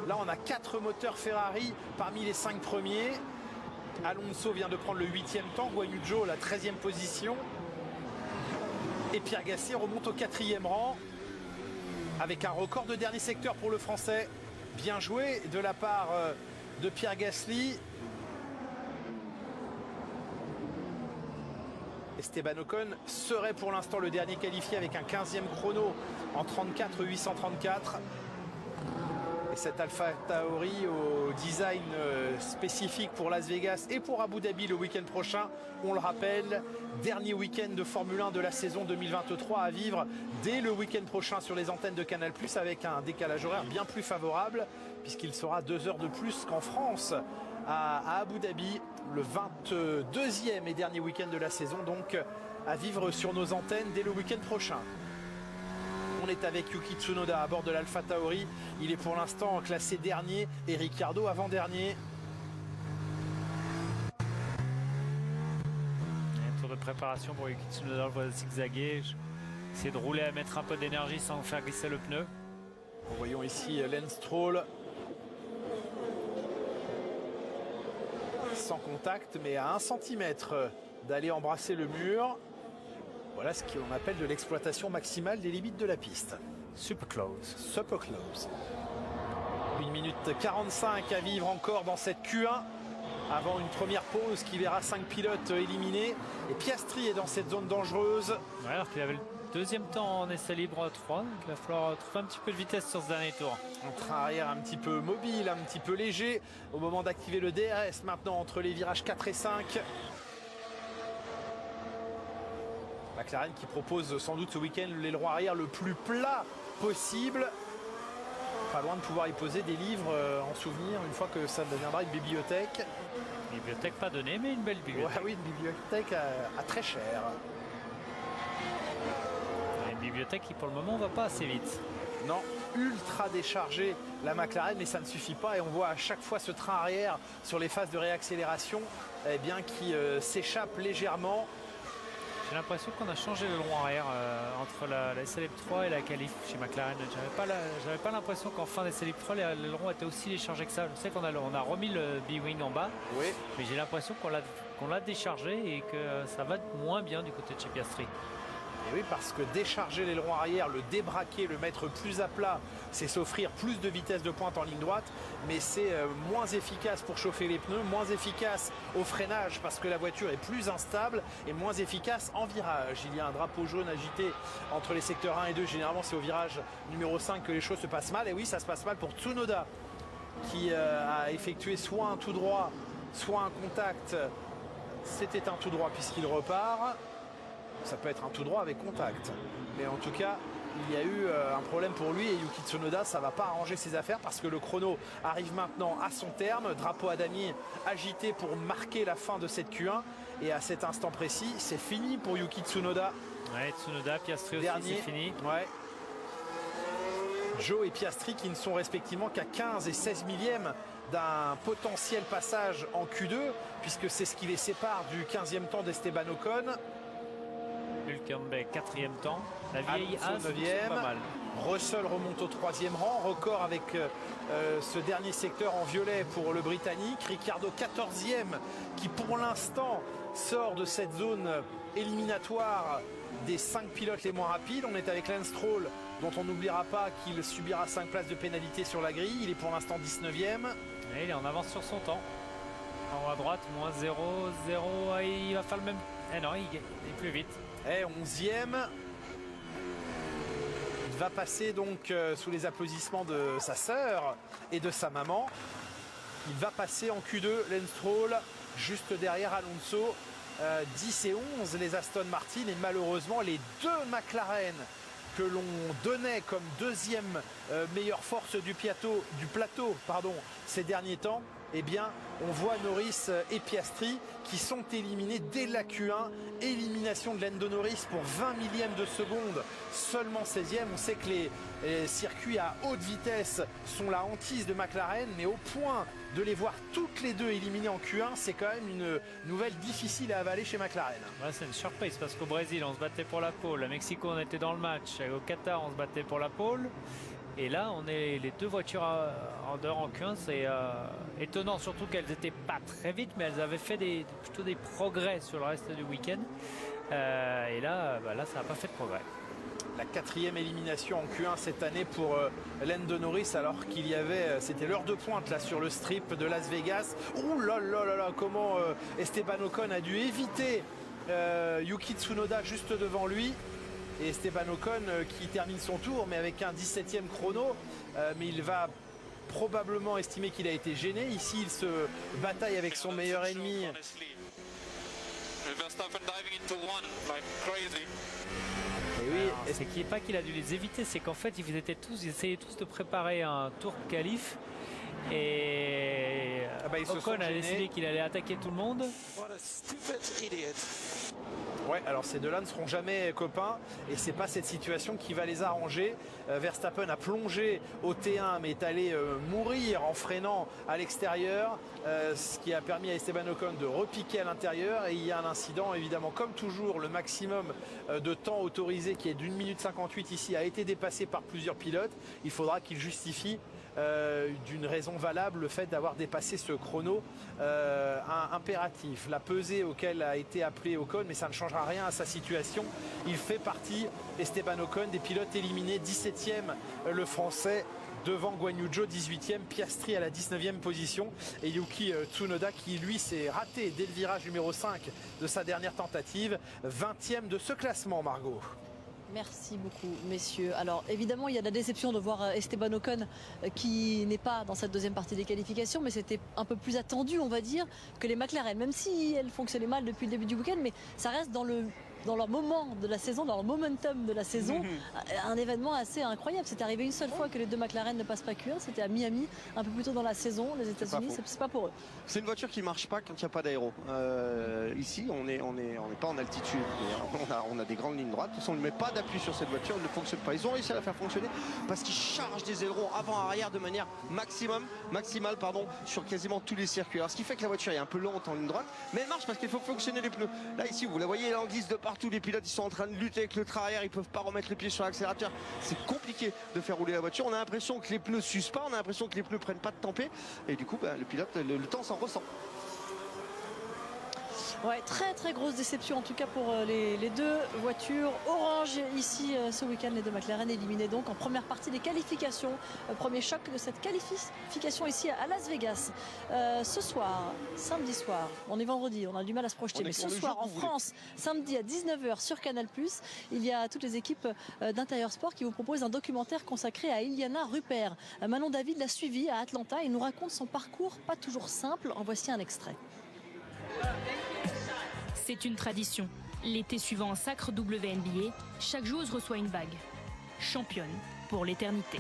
Là, on a 4 moteurs Ferrari parmi les 5 premiers. Alonso vient de prendre le 8e temps, Guan Yu Zhou la 13e position. Et Pierre Gasly remonte au 4e rang avec un record de dernier secteur pour le Français. Bien joué de la part de Pierre Gasly. Esteban Ocon serait pour l'instant le dernier qualifié avec un 15e chrono en 34,834. Et cet Alpha Tauri au design spécifique pour Las Vegas et pour Abu Dhabi le week-end prochain. On le rappelle, dernier week-end de Formule 1 de la saison 2023 à vivre dès le week-end prochain sur les antennes de Canal+, avec un décalage horaire bien plus favorable puisqu'il sera 2 heures de plus qu'en France à Abu Dhabi. Le 22e et dernier week-end de la saison, donc à vivre sur nos antennes dès le week-end prochain. On est avec Yuki Tsunoda à bord de l'Alpha Tauri. Il est pour l'instant classé dernier et Ricciardo avant-dernier. Un tour de préparation pour Yuki Tsunoda, le voit zigzaguer. Essayer de rouler à mettre un peu d'énergie sans faire glisser le pneu. Nous voyons ici Lance Stroll. Sans contact, mais à 1 cm d'aller embrasser le mur. Voilà ce qu'on appelle de l'exploitation maximale des limites de la piste. Super close. Super close. 1 minute 45 à vivre encore dans cette Q1 avant une première pause qui verra 5 pilotes éliminés. Et Piastri est dans cette zone dangereuse. Ouais, alors qu'il avait le 2e temps en essai libre 3, donc il va falloir trouver un petit peu de vitesse sur ce dernier tour. Un train arrière un petit peu mobile, un petit peu léger au moment d'activer le DRS maintenant entre les virages 4 et 5. McLaren qui propose sans doute ce week-end l'aileron arrière le plus plat possible. Pas loin de pouvoir y poser des livres en souvenir une fois que ça deviendra une bibliothèque. Une bibliothèque pas donnée, mais une belle bibliothèque. Ouais, oui, une bibliothèque à très cher. Une bibliothèque qui pour le moment va pas assez vite. Non, ultra déchargée la McLaren, mais ça ne suffit pas et on voit à chaque fois ce train arrière sur les phases de réaccélération eh bien, qui s'échappe légèrement. J'ai l'impression qu'on a changé le long arrière entre la SL 3 et la qualif chez McLaren. J'avais pas l'impression qu'en fin d'SL 3 l'aileron était aussi déchargé que ça. Je sais qu'on a remis le B-Wing en bas, oui, mais j'ai l'impression qu'on l'a déchargé et que ça va moins bien du côté de chez Piastri. Et oui, parce que décharger l'aileron arrière, le débraquer, le mettre plus à plat, c'est s'offrir plus de vitesse de pointe en ligne droite, mais c'est moins efficace pour chauffer les pneus, moins efficace au freinage parce que la voiture est plus instable et moins efficace en virage. Il y a un drapeau jaune agité entre les secteurs 1 et 2, généralement c'est au virage numéro 5 que les choses se passent mal, et oui, ça se passe mal pour Tsunoda qui a effectué soit un tout droit, soit un contact. C'était un tout droit puisqu'il repart. Ça peut être un tout droit avec contact. Mais en tout cas, il y a eu un problème pour lui et Yuki Tsunoda, ça ne va pas arranger ses affaires parce que le chrono arrive maintenant à son terme. Drapeau à damier agité pour marquer la fin de cette Q1. Et à cet instant précis, c'est fini pour Yuki Tsunoda. Ouais, Tsunoda, Piastri aussi, c'est fini. Ouais. Zhou et Piastri qui ne sont respectivement qu'à 15 et 16 millièmes d'un potentiel passage en Q2, puisque c'est ce qui les sépare du 15e temps d'Esteban Ocon. Hülkenberg 4e temps, la vieille Alonso, As 9e. pas mal. Russell remonte au 3e rang, record avec ce dernier secteur en violet pour le Britannique. Ricciardo 14e qui pour l'instant sort de cette zone éliminatoire des 5 pilotes les moins rapides. On est avec Lance Stroll dont on n'oubliera pas qu'il subira 5 places de pénalité sur la grille. Il est pour l'instant 19e. Et il est en avance sur son temps. En haut à droite, moins 0, 0, il va faire le même... Eh non, il est plus vite. Et 11e. Il va passer donc sous les applaudissements de sa sœur et de sa maman. Il va passer en Q2, Lance Stroll, juste derrière Alonso. 10 et 11 les Aston Martin et malheureusement les deux McLaren que l'on donnait comme deuxième meilleure force du plateau ces derniers temps, eh bien on voit Norris et Piastri qui sont éliminés dès la Q1. Élimination de Lando Norris pour 20 millièmes de seconde, seulement 16e. On sait que les circuits à haute vitesse sont la hantise de McLaren, mais au point de les voir toutes les deux éliminées en Q1, c'est quand même une nouvelle difficile à avaler chez McLaren. Ouais, c'est une surprise parce qu'au Brésil on se battait pour la pole, à Mexico on était dans le match, au Qatar on se battait pour la pole. Et là, on est les deux voitures en dehors en Q1. C'est étonnant, surtout qu'elles n'étaient pas très vite, mais elles avaient fait plutôt des progrès sur le reste du week-end. Et là, ça n'a pas fait de progrès. La 4e élimination en Q1 cette année pour Lando Norris, alors qu'il y avait, c'était l'heure de pointe là sur le strip de Las Vegas. Ouh là là là là, comment Esteban Ocon a dû éviter Yuki Tsunoda juste devant lui. Et Esteban Ocon qui termine son tour, mais avec un 17e chrono, mais il va probablement estimer qu'il a été gêné. Ici, il se bataille avec son meilleur ennemi. Et oui, c'est pas qu'il a dû les éviter, c'est qu'en fait ils essayaient tous de préparer un tour qualif et Ocon a décidé qu'il allait attaquer tout le monde. Ouais, alors ces deux-là ne seront jamais copains et c'est pas cette situation qui va les arranger. Verstappen a plongé au T1 mais est allé mourir en freinant à l'extérieur, ce qui a permis à Esteban Ocon de repiquer à l'intérieur et il y a un incident évidemment comme toujours. Le maximum de temps autorisé qui est d'1 minute 58 ici a été dépassé par plusieurs pilotes. Il faudra qu'il justifie d'une raison valable le fait d'avoir dépassé ce chrono impératif. La pesée auquel a été appelé Ocon, mais ça ne changera rien à sa situation. Il fait partie, Esteban Ocon, des pilotes éliminés. 17e le français devant Guan Yu Zhou, 18e, Piastri à la 19e position et Yuki Tsunoda qui lui s'est raté dès le virage numéro 5 de sa dernière tentative, 20e de ce classement. Margot. Merci beaucoup, messieurs. Alors, évidemment, il y a de la déception de voir Esteban Ocon qui n'est pas dans cette deuxième partie des qualifications, mais c'était un peu plus attendu, on va dire, que les McLaren, même si elles fonctionnaient mal depuis le début du week-end, mais ça reste dans leur moment de la saison, dans leur momentum de la saison, un événement assez incroyable. C'est arrivé une seule fois que les deux McLaren ne passent pas Q1, c'était à Miami, un peu plus tôt dans la saison, les États-Unis, c'est pas pour eux. C'est une voiture qui marche pas quand il n'y a pas d'aéro. Ici, on n'est pas en altitude, on a des grandes lignes droites. De toute façon, on ne met pas d'appui sur cette voiture, elle ne fonctionne pas. Ils ont réussi à la faire fonctionner parce qu'ils chargent des ailerons avant-arrière de manière maximale sur quasiment tous les circuits. Alors, ce qui fait que la voiture est un peu lente en ligne droite, mais elle marche parce qu'il faut fonctionner les pneus. Là, ici, vous la voyez, elle en glisse de partout. Les pilotes, ils sont en train de lutter avec le train arrière, ils peuvent pas remettre le pied sur l'accélérateur. C'est compliqué de faire rouler la voiture. On a l'impression que les pneus s'usent pas, on a l'impression que les pneus prennent pas de tempête et du coup, le pilote, le temps s'en ressent. Ouais, très très grosse déception en tout cas pour les deux voitures orange ici ce week-end. Les deux McLaren éliminés donc en première partie des qualifications. Premier choc de cette qualification ici à Las Vegas. Ce soir, samedi soir, on est vendredi, on a du mal à se projeter, mais ce soir en France, samedi à 19h sur Canal+, il y a toutes les équipes d'Intérieur Sport qui vous proposent un documentaire consacré à Iliana Rupert. Manon David l'a suivi à Atlanta et nous raconte son parcours pas toujours simple. En voici un extrait. C'est une tradition. L'été suivant un sacre WNBA, chaque joueuse reçoit une bague. Championne pour l'éternité.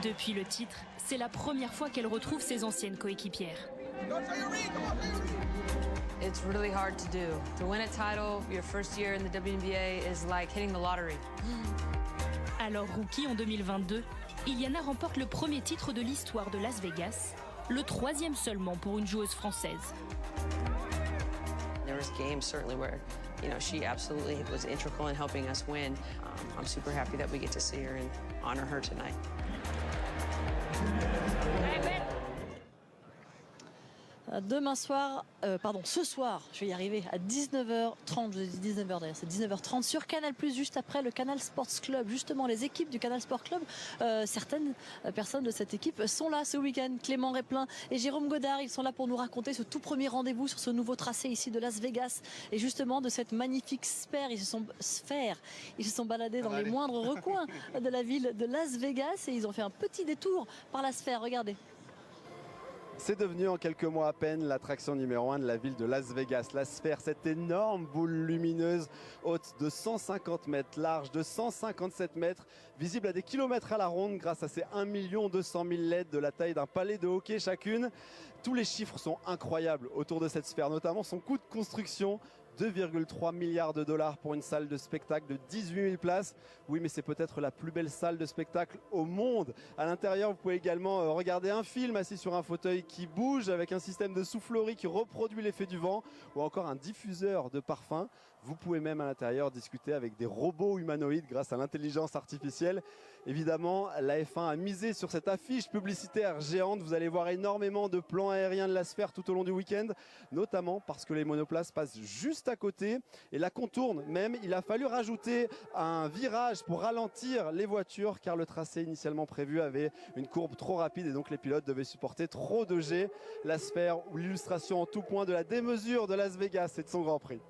Depuis le titre, c'est la première fois qu'elle retrouve ses anciennes coéquipières. It's really hard to do. To win a title your first year in the WNBA is like hitting the lottery. Alors rookie en 2022, Iliana remporte le premier titre de l'histoire de Las Vegas, le 3e seulement pour une joueuse française. There was games certainly where, she absolutely was integral in helping us win. I'm super happy that we get to see her and honor her tonight. Ce soir, je vais y arriver, à 19h30, je dis 19h d'ailleurs, c'est 19h30 sur Canal+, juste après le Canal Sports Club. Justement, les équipes du Canal Sport Club, certaines personnes de cette équipe sont là ce week-end. Clément Réplin et Jérôme Godard, ils sont là pour nous raconter ce tout premier rendez-vous sur ce nouveau tracé ici de Las Vegas. Et justement, de cette magnifique sphère, ils se sont baladés dans les moindres recoins de la ville de Las Vegas et ils ont fait un petit détour par la sphère, regardez. C'est devenu en quelques mois à peine l'attraction numéro 1 de la ville de Las Vegas. La sphère, cette énorme boule lumineuse haute de 150 mètres, large de 157 mètres, visible à des kilomètres à la ronde grâce à ces 1 200 000 LED de la taille d'un palais de hockey chacune. Tous les chiffres sont incroyables autour de cette sphère, notamment son coût de construction. 2,3 milliards de dollars pour une salle de spectacle de 18 000 places. Oui, mais c'est peut-être la plus belle salle de spectacle au monde. À l'intérieur, vous pouvez également regarder un film assis sur un fauteuil qui bouge avec un système de soufflerie qui reproduit l'effet du vent ou encore un diffuseur de parfum. Vous pouvez même à l'intérieur discuter avec des robots humanoïdes grâce à l'intelligence artificielle. Évidemment, la F1 a misé sur cette affiche publicitaire géante. Vous allez voir énormément de plans aériens de la sphère tout au long du week-end, notamment parce que les monoplaces passent juste à côté et la contournent même. Il a fallu rajouter un virage pour ralentir les voitures car le tracé initialement prévu avait une courbe trop rapide et donc les pilotes devaient supporter trop de jets. La sphère ou l'illustration en tout point de la démesure de Las Vegas et de son Grand Prix.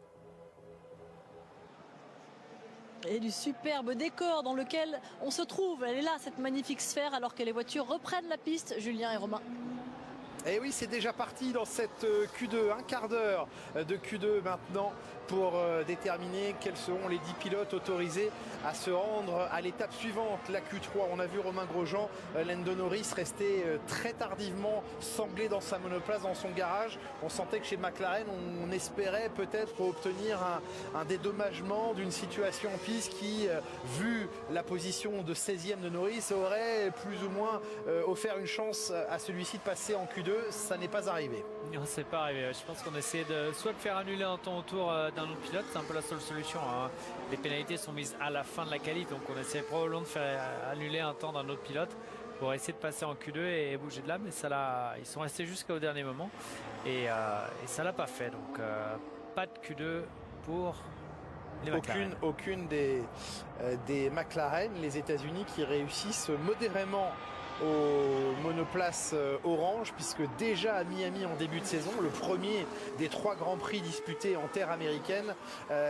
Et du superbe décor dans lequel on se trouve. Elle est là, cette magnifique sphère, alors que les voitures reprennent la piste. Julien et Romain. Et oui, c'est déjà parti dans cette Q2, un quart d'heure de Q2 maintenant pour déterminer quels seront les 10 pilotes autorisés à se rendre à l'étape suivante, la Q3. On a vu Romain Grosjean, Lando Norris rester très tardivement sanglé dans sa monoplace, dans son garage. On sentait que chez McLaren, on espérait peut-être obtenir un dédommagement d'une situation en piste qui, vu la position de 16e de Norris, aurait plus ou moins offert une chance à celui-ci de passer en Q2. Ça n'est pas arrivé. Non, c'est pas arrivé. Je pense qu'on essaie de soit de faire annuler un temps autour d'un autre pilote, c'est un peu la seule solution, hein. Les pénalités sont mises à la fin de la qualif, donc on essaie probablement de faire annuler un temps d'un autre pilote pour essayer de passer en Q2 et bouger de là, mais ils sont restés jusqu'au dernier moment et ça l'a pas fait, donc pas de Q2 pour les McLaren. Aucune des McLaren, les États-Unis, qui réussissent modérément aux monoplaces orange, puisque déjà à Miami en début de saison, le premier des 3 grands prix disputés en terre américaine,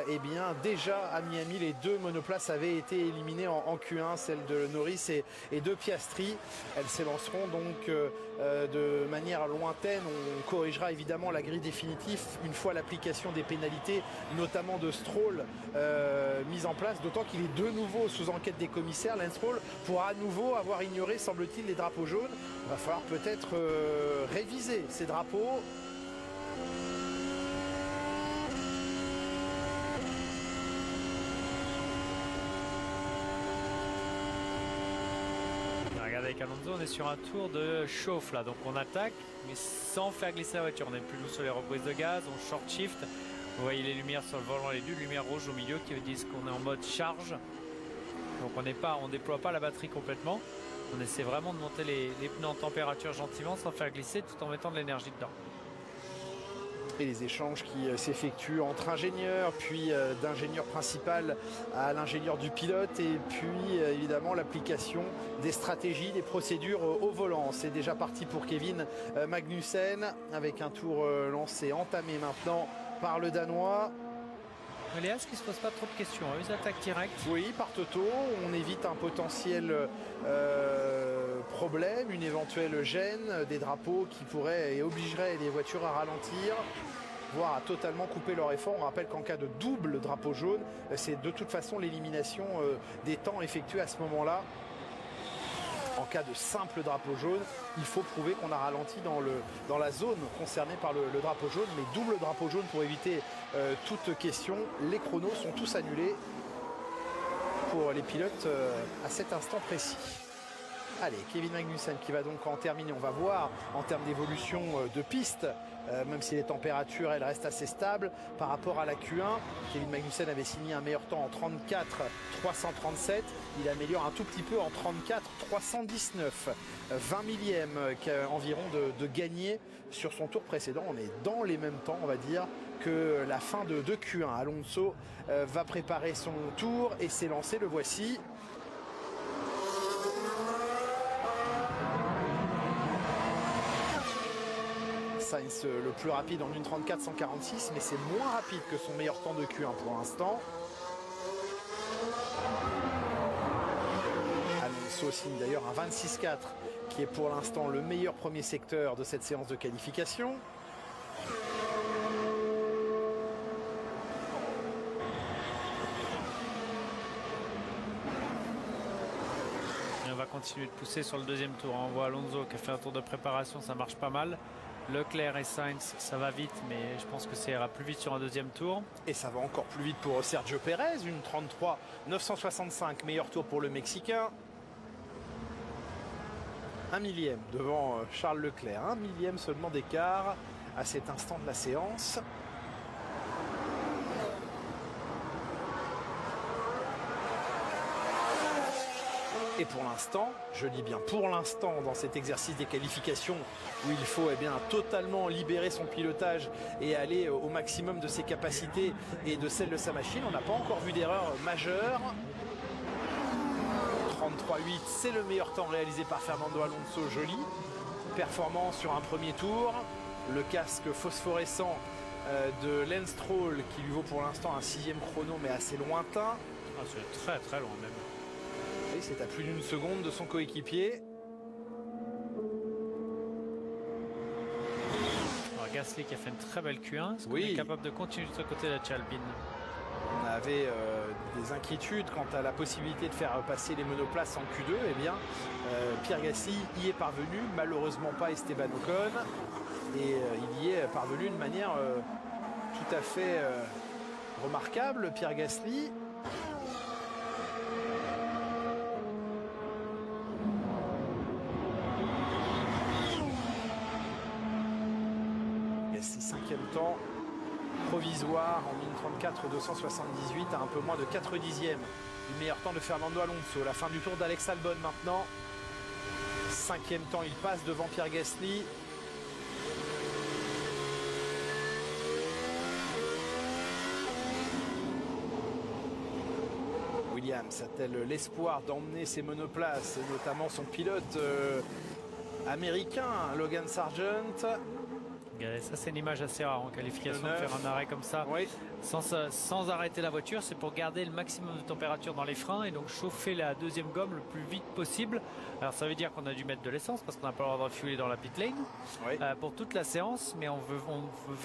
et bien déjà à Miami les 2 monoplaces avaient été éliminées en Q1, celle de Norris et de Piastri. Elles s'élanceront donc de manière lointaine. On corrigera évidemment la grille définitive une fois l'application des pénalités, notamment de Stroll, mise en place, d'autant qu'il est de nouveau sous enquête des commissaires. Lance Stroll pour à nouveau avoir ignoré, semble-t-il, les drapeaux jaunes. Il va falloir peut-être réviser ces drapeaux. Regardez, avec Alonso, on est sur un tour de chauffe là, donc on attaque mais sans faire glisser la voiture. On n'est plus sur les reprises de gaz, on short shift. Vous voyez les lumières sur le volant, les 2 lumières rouges au milieu qui disent qu'on est en mode charge. Donc on déploie pas la batterie complètement. On essaie vraiment de monter les pneus en température gentiment sans faire glisser, tout en mettant de l'énergie dedans. Et les échanges qui s'effectuent entre ingénieurs, puis d'ingénieur principal à l'ingénieur du pilote, et puis évidemment l'application des stratégies, des procédures au volant. C'est déjà parti pour Kevin Magnussen, avec un tour lancé, entamé maintenant par le Danois. Les As qui se posent pas trop de questions, ils attaquent direct. Oui, partent tôt, on évite un potentiel problème, une éventuelle gêne, des drapeaux qui pourraient et obligeraient les voitures à ralentir, voire à totalement couper leur effort. On rappelle qu'en cas de double drapeau jaune, c'est de toute façon l'élimination des temps effectués à ce moment-là. En cas de simple drapeau jaune, il faut prouver qu'on a ralenti dans la zone concernée par le drapeau jaune. Mais double drapeau jaune pour éviter toute question. Les chronos sont tous annulés pour les pilotes à cet instant précis. Allez, Kevin Magnussen qui va donc en terminer. On va voir en termes d'évolution de piste, même si les températures elles restent assez stables par rapport à la Q1. Kevin Magnussen avait signé un meilleur temps en 34,337. Il améliore un tout petit peu en 34,319. 20 millièmes environ de gagné sur son tour précédent. On est dans les mêmes temps, on va dire, que la fin de Q1. Alonso va préparer son tour et s'élancer. Le voici. Sainz le plus rapide en 1,34,146, mais c'est moins rapide que son meilleur temps de Q1 pour l'instant. Alonso signe d'ailleurs un 26,4 qui est pour l'instant le meilleur premier secteur de cette séance de qualification. Et on va continuer de pousser sur le deuxième tour. On voit Alonso qui a fait un tour de préparation, ça marche pas mal. Leclerc et Sainz, ça va vite, mais je pense que ça ira plus vite sur un deuxième tour. Et ça va encore plus vite pour Sergio Pérez, une 33,965, meilleur tour pour le Mexicain. 1 millième devant Charles Leclerc, 1 millième seulement d'écart à cet instant de la séance. Et pour l'instant, je dis bien pour l'instant, dans cet exercice des qualifications où il faut totalement libérer son pilotage et aller au maximum de ses capacités et de celle de sa machine, on n'a pas encore vu d'erreur majeure. 33,8, c'est le meilleur temps réalisé par Fernando Alonso, joli. Performance sur un premier tour. Le casque phosphorescent de Lance Stroll qui lui vaut pour l'instant un 6e chrono mais assez lointain. Ah, c'est très très loin même. Et c'est à plus d'une seconde de son coéquipier. Alors Gasly qui a fait une très belle Q1. Est-ce qu'on est capable de continuer de ce côté de la Alpine? On avait des inquiétudes quant à la possibilité de faire passer les monoplaces en Q2. Eh bien, Pierre Gasly y est parvenu, malheureusement pas Esteban Ocon. Et il y est parvenu de manière tout à fait remarquable, Pierre Gasly. Gasly 5e temps. Provisoire en ligne 34,278 à un peu moins de 4 dixièmes du meilleur temps de Fernando Alonso. La fin du tour d'Alex Albon maintenant. 5e temps, il passe devant Pierre Gasly. Williams a-t-elle l'espoir d'emmener ses monoplaces et notamment son pilote américain, Logan Sargent? Ça c'est une image assez rare en qualification de faire un arrêt comme ça sans arrêter la voiture. C'est pour garder le maximum de température dans les freins et donc chauffer la deuxième gomme le plus vite possible. Alors ça veut dire qu'on a dû mettre de l'essence parce qu'on n'a pas le droit de refueler dans la pit lane pour toute la séance, mais on veut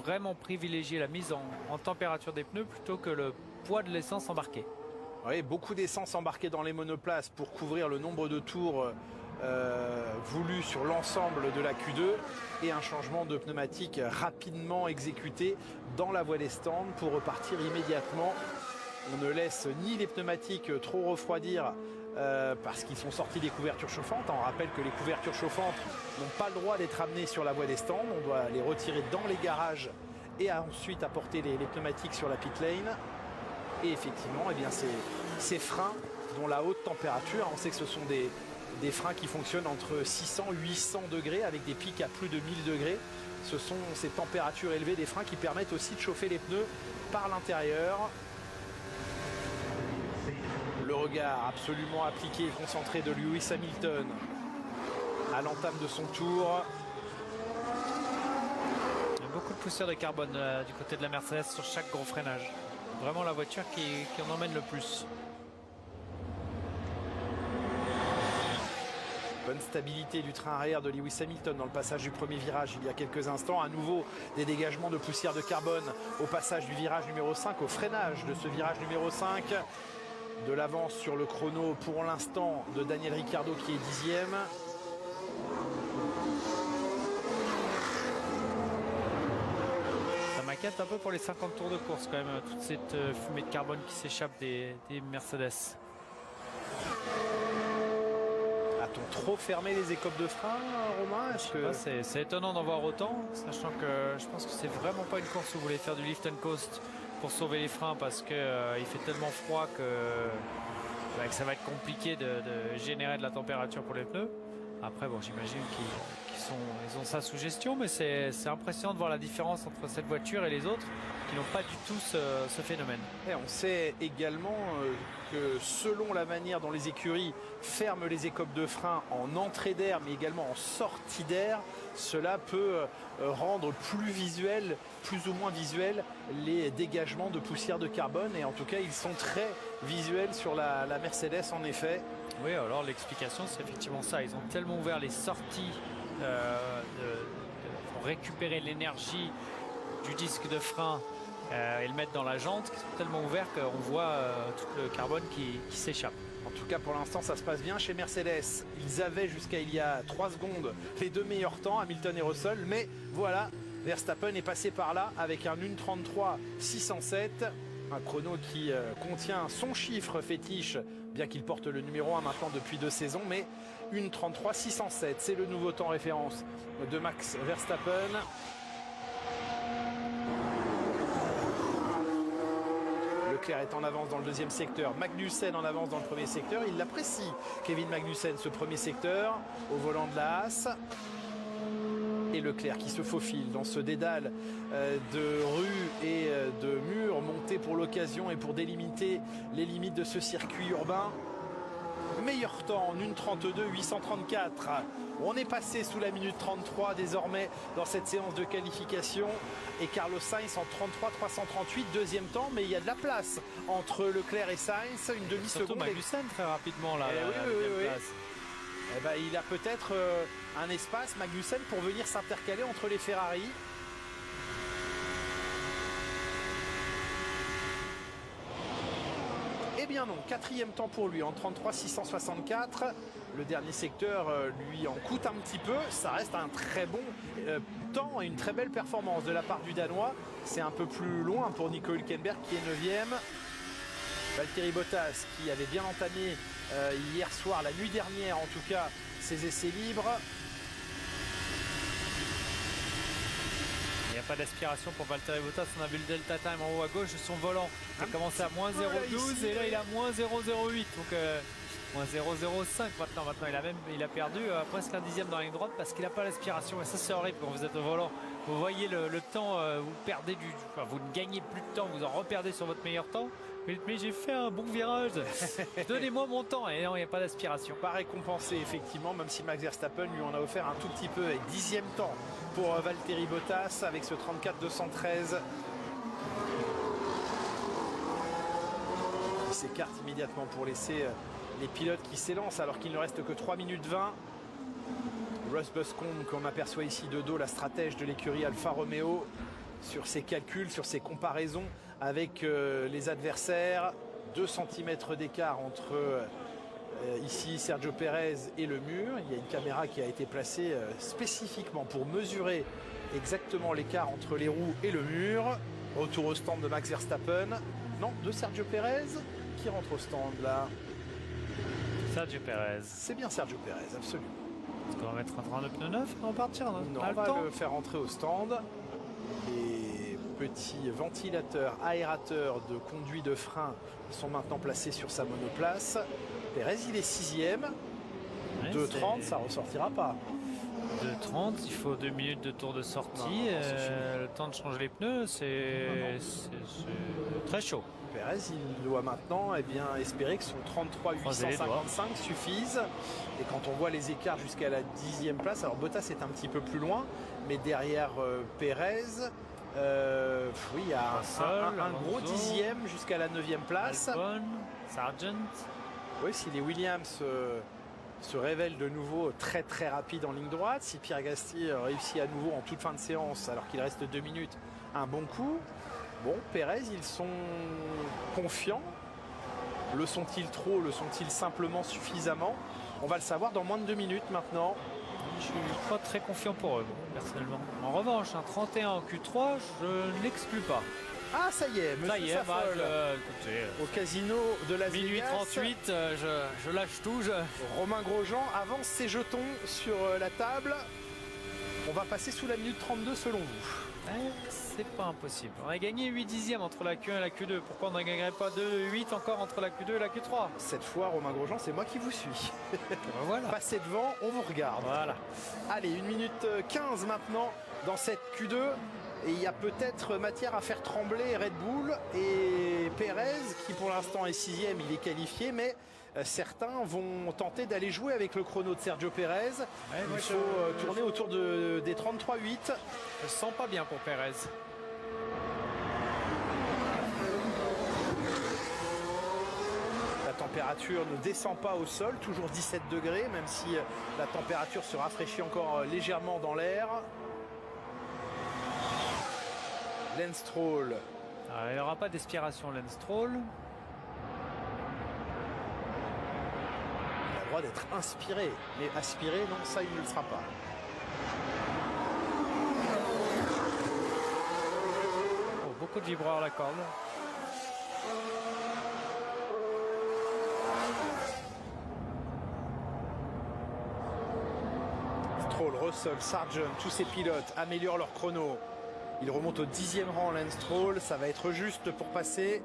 vraiment privilégier la mise en température des pneus plutôt que le poids de l'essence embarquée. Oui, beaucoup d'essence embarquée dans les monoplaces pour couvrir le nombre de tours voulu sur l'ensemble de la Q2 et un changement de pneumatique rapidement exécuté dans la voie des stands pour repartir immédiatement. On ne laisse ni les pneumatiques trop refroidir parce qu'ils sont sortis des couvertures chauffantes. On rappelle que les couvertures chauffantes n'ont pas le droit d'être amenées sur la voie des stands. On doit les retirer dans les garages et ensuite apporter les pneumatiques sur la pit lane. Et effectivement, eh bien, ces freins dont la haute température, on sait que ce sont des freins qui fonctionnent entre 600 et 800 degrés avec des pics à plus de 1000 degrés. Ce sont ces températures élevées des freins qui permettent aussi de chauffer les pneus par l'intérieur. Le regard absolument appliqué et concentré de Lewis Hamilton à l'entame de son tour. Il y a beaucoup de poussière de carbone du côté de la Mercedes sur chaque gros freinage. Vraiment la voiture qui en emmène le plus. Bonne stabilité du train arrière de Lewis Hamilton dans le passage du premier virage il y a quelques instants. À nouveau des dégagements de poussière de carbone au passage du virage numéro 5, au freinage de ce virage numéro 5. De l'avance sur le chrono pour l'instant de Daniel Ricciardo qui est 10e. Ça m'inquiète un peu pour les 50 tours de course quand même, toute cette fumée de carbone qui s'échappe des Mercedes. A-t-on trop fermé les écopes de frein, Romain? C'est étonnant d'en voir autant, sachant que je pense que c'est vraiment pas une course où vous voulez faire du lift and coast pour sauver les freins parce que il fait tellement froid que ça va être compliqué de générer de la température pour les pneus. Après, bon, j'imagine qu'ils ont ça sous gestion, mais c'est impressionnant de voir la différence entre cette voiture et les autres qui n'ont pas du tout ce phénomène. Et on sait également que selon la manière dont les écuries ferment les écopes de frein en entrée d'air, mais également en sortie d'air, cela peut rendre plus ou moins visuel les dégagements de poussière de carbone. Et en tout cas, ils sont très visuels sur la Mercedes, en effet. Oui, alors l'explication, c'est effectivement ça. Ils ont tellement ouvert les sorties pour récupérer l'énergie du disque de frein et le mettre dans la jante, qui sont tellement ouverts qu'on voit tout le carbone qui s'échappe. En tout cas, pour l'instant, ça se passe bien chez Mercedes. Ils avaient jusqu'à il y a 3 secondes les 2 meilleurs temps, Hamilton et Russell. Mais voilà, Verstappen est passé par là avec un 1:33.607. Un chrono qui contient son chiffre fétiche, bien qu'il porte le numéro 1 maintenant depuis 2 saisons. Mais 1:33.607, c'est le nouveau temps référence de Max Verstappen. Leclerc est en avance dans le deuxième secteur, Magnussen en avance dans le premier secteur. Il l'apprécie, Kevin Magnussen, ce premier secteur au volant de la Haas. Et Leclerc qui se faufile dans ce dédale de rues et de murs montés pour l'occasion et pour délimiter les limites de ce circuit urbain. Meilleur temps en 1:32.834. On est passé sous la minute 33 désormais dans cette séance de qualification. Et Carlos Sainz en 33.338, deuxième temps, mais il y a de la place entre Leclerc et Sainz, une demi-seconde. Surtout Magnussen très rapidement là. Oui. Eh ben, il a peut-être un espace, Magnussen, pour venir s'intercaler entre les Ferrari. Eh bien non, quatrième temps pour lui en 33.664. Le dernier secteur lui en coûte un petit peu. Ça reste un très bon temps et une très belle performance de la part du Danois. C'est un peu plus loin pour Nico Hülkenberg qui est 9e. Valtteri Bottas qui avait bien entamé hier soir, la nuit dernière en tout cas, ses essais libres. Il n'y a pas d'aspiration pour Valtteri Bottas. On a vu le Delta Time en haut à gauche de son volant. Il a commencé à moins 0,12 et là il a moins 0,08. Donc moins 0,05 maintenant. Il a perdu presque un dixième dans la ligne droite parce qu'il n'a pas l'aspiration. Et ça c'est horrible quand vous êtes au volant. Vous voyez le temps, vous perdez vous ne gagnez plus de temps, vous en reperdez sur votre meilleur temps. Mais j'ai fait un bon virage. Donnez-moi mon temps. Et non, il n'y a pas d'aspiration. Pas récompensé effectivement, même si Max Verstappen lui en a offert un tout petit peu avec 10e temps pour Valtteri Bottas avec ce 34.213. Il s'écarte immédiatement pour laisser les pilotes qui s'élancent alors qu'il ne reste que 3 minutes 20. Russ Buscombe, qu'on aperçoit ici de dos, la stratège de l'écurie Alfa Romeo, sur ses calculs, sur ses comparaisons avec les adversaires. 2 cm d'écart entre ici Sergio Pérez et le mur. Il y a une caméra qui a été placée spécifiquement pour mesurer exactement l'écart entre les roues et le mur. Retour au stand de Max Verstappen. Non, de Sergio Pérez qui rentre au stand là. Sergio Pérez. C'est bien Sergio Pérez, absolument. Est-ce qu'on va mettre un train de pneus neuf et repartir? Non, on va le faire entrer au stand. Les petits ventilateurs aérateurs de conduit de frein sont maintenant placés sur sa monoplace. Pérez, il est 6e. Ouais, 2,30, ça ressortira pas. 2,30, il faut 2 minutes de tour de sortie. Le temps de changer les pneus, c'est très chaud. Pérez, il doit maintenant espérer que son 33.855 suffise. Et quand on voit les écarts jusqu'à la 10e place, alors Bottas est un petit peu plus loin, mais derrière Pérez, oui, il y a un gros 10e jusqu'à la 9e place. Albon, Sargent. Oui, si les Williams se révèlent de nouveau très très rapides en ligne droite, si Pierre Gasly réussit à nouveau en toute fin de séance, alors qu'il reste 2 minutes, un bon coup. Bon, Pérez, ils sont confiants. Le sont-ils trop? Le sont-ils simplement suffisamment? On va le savoir dans moins de 2 minutes maintenant. Je suis pas très confiant pour eux, personnellement. En revanche, un 31 en Q3, je ne l'exclus pas. Ah, ça y est, monsieur Saffol, au casino de Las Vegas. Minuit 38, je lâche tout. Romain Grosjean avance ses jetons sur la table. On va passer sous la minute 32 selon vous. C'est pas impossible. On a gagné 8 dixièmes entre la Q1 et la Q2. Pourquoi on n'en gagnerait pas 8 encore entre la Q2 et la Q3? Cette fois, Romain Grosjean, c'est moi qui vous suis. Voilà. Passez devant, on vous regarde. Voilà. Allez, 1 minute 15 maintenant dans cette Q2. Et il y a peut-être matière à faire trembler Red Bull et Pérez, qui pour l'instant est 6e, il est qualifié, mais certains vont tenter d'aller jouer avec le chrono de Sergio Pérez. Il faut tourner autour des 33,8. Je sens pas bien pour Pérez. La température ne descend pas au sol, toujours 17 degrés, même si la température se rafraîchit encore légèrement dans l'air. Lance Stroll. Il n'y aura pas d'aspiration, Lance Stroll. droit d'être inspiré. Mais aspiré, non, ça il ne le sera pas. Oh, beaucoup de vibreurs à la corde. Stroll, Russell, Sargent, tous ces pilotes améliorent leur chrono. Ils remontent au 10e rang, Lance Stroll. Ça va être juste pour passer.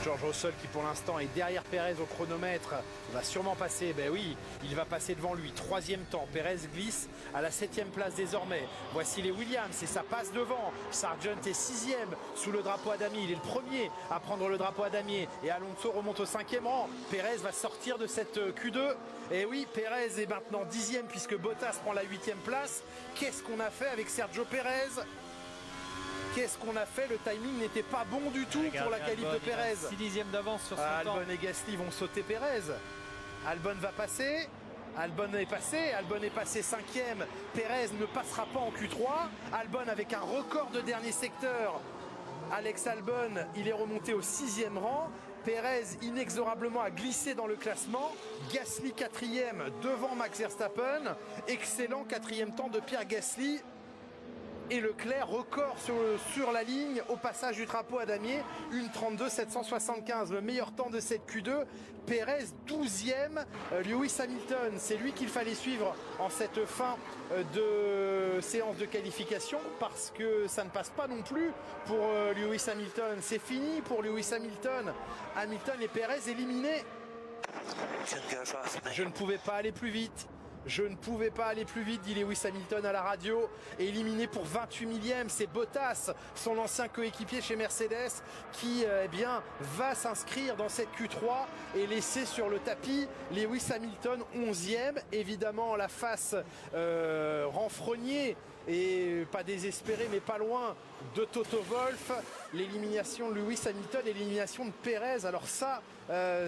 George Russell qui pour l'instant est derrière Perez au chronomètre va sûrement passer, ben oui, il va passer devant lui, 3e temps, Perez glisse à la 7e place désormais. Voici les Williams et ça passe devant. Sargent est 6e sous le drapeau à damier, il est le premier à prendre le drapeau à damier et Alonso remonte au 5e rang. Perez va sortir de cette Q2 et oui, Perez est maintenant 10e puisque Bottas prend la 8e place. Qu'est-ce qu'on a fait avec Sergio Perez ? Qu'est-ce qu'on a fait? Le timing n'était pas bon du tout pour la qualif de Perez. 6 dixièmes d'avance sur son temps. Albon et Gasly vont sauter Perez. Albon va passer. Albon est passé 5e. Perez ne passera pas en Q3. Albon avec un record de dernier secteur. Alex Albon, il est remonté au 6e rang. Perez inexorablement a glissé dans le classement. Gasly 4e devant Max Verstappen. Excellent 4e temps de Pierre Gasly. Et Leclerc record sur la ligne au passage du drapeau à damier, 1:32.775, le meilleur temps de cette Q2. Perez 12e, Lewis Hamilton, c'est lui qu'il fallait suivre en cette fin de séance de qualification parce que ça ne passe pas non plus pour Lewis Hamilton. C'est fini pour Lewis Hamilton. Hamilton et Perez éliminés. Je ne pouvais pas aller plus vite. Je ne pouvais pas aller plus vite, dit Lewis Hamilton à la radio. Éliminé pour 28 millième, c'est Bottas, son ancien coéquipier chez Mercedes, qui va s'inscrire dans cette Q3 et laisser sur le tapis Lewis Hamilton 11e. Évidemment, la face renfrognée et pas désespéré mais pas loin de Toto Wolff, l'élimination de Lewis Hamilton, l'élimination de Perez. Alors ça,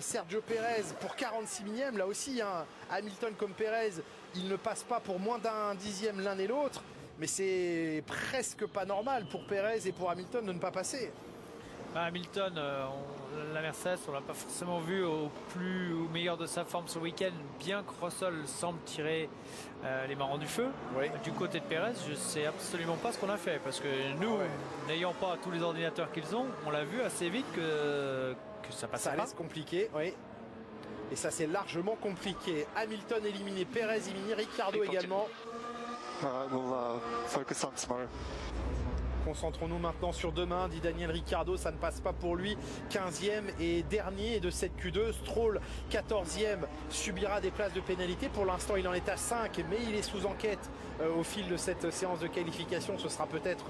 Sergio Perez pour 46 millième, là aussi Hamilton comme Perez, ils ne passent pas pour moins d'un dixième l'un et l'autre, mais c'est presque pas normal pour Perez et pour Hamilton de ne pas passer. Hamilton, la Mercedes, on l'a pas forcément vu au meilleur de sa forme ce week-end, bien que Russell semble tirer les marrons du feu. Oui. Du côté de Perez, je sais absolument pas ce qu'on a fait, parce que nous, n'ayant pas tous les ordinateurs qu'ils ont, on l'a vu assez vite que ça passait pas. Ça laisse compliqué, oui. Et ça c'est largement compliqué. Hamilton éliminé, Perez éliminé, Ricciardo également. We'll focus on tomorrow. Concentrons-nous maintenant sur demain, dit Daniel Ricciardo, ça ne passe pas pour lui. 15e et dernier de cette Q2. Stroll, 14e, subira des places de pénalité. Pour l'instant, il en est à 5, mais il est sous enquête au fil de cette séance de qualification. Ce sera peut-être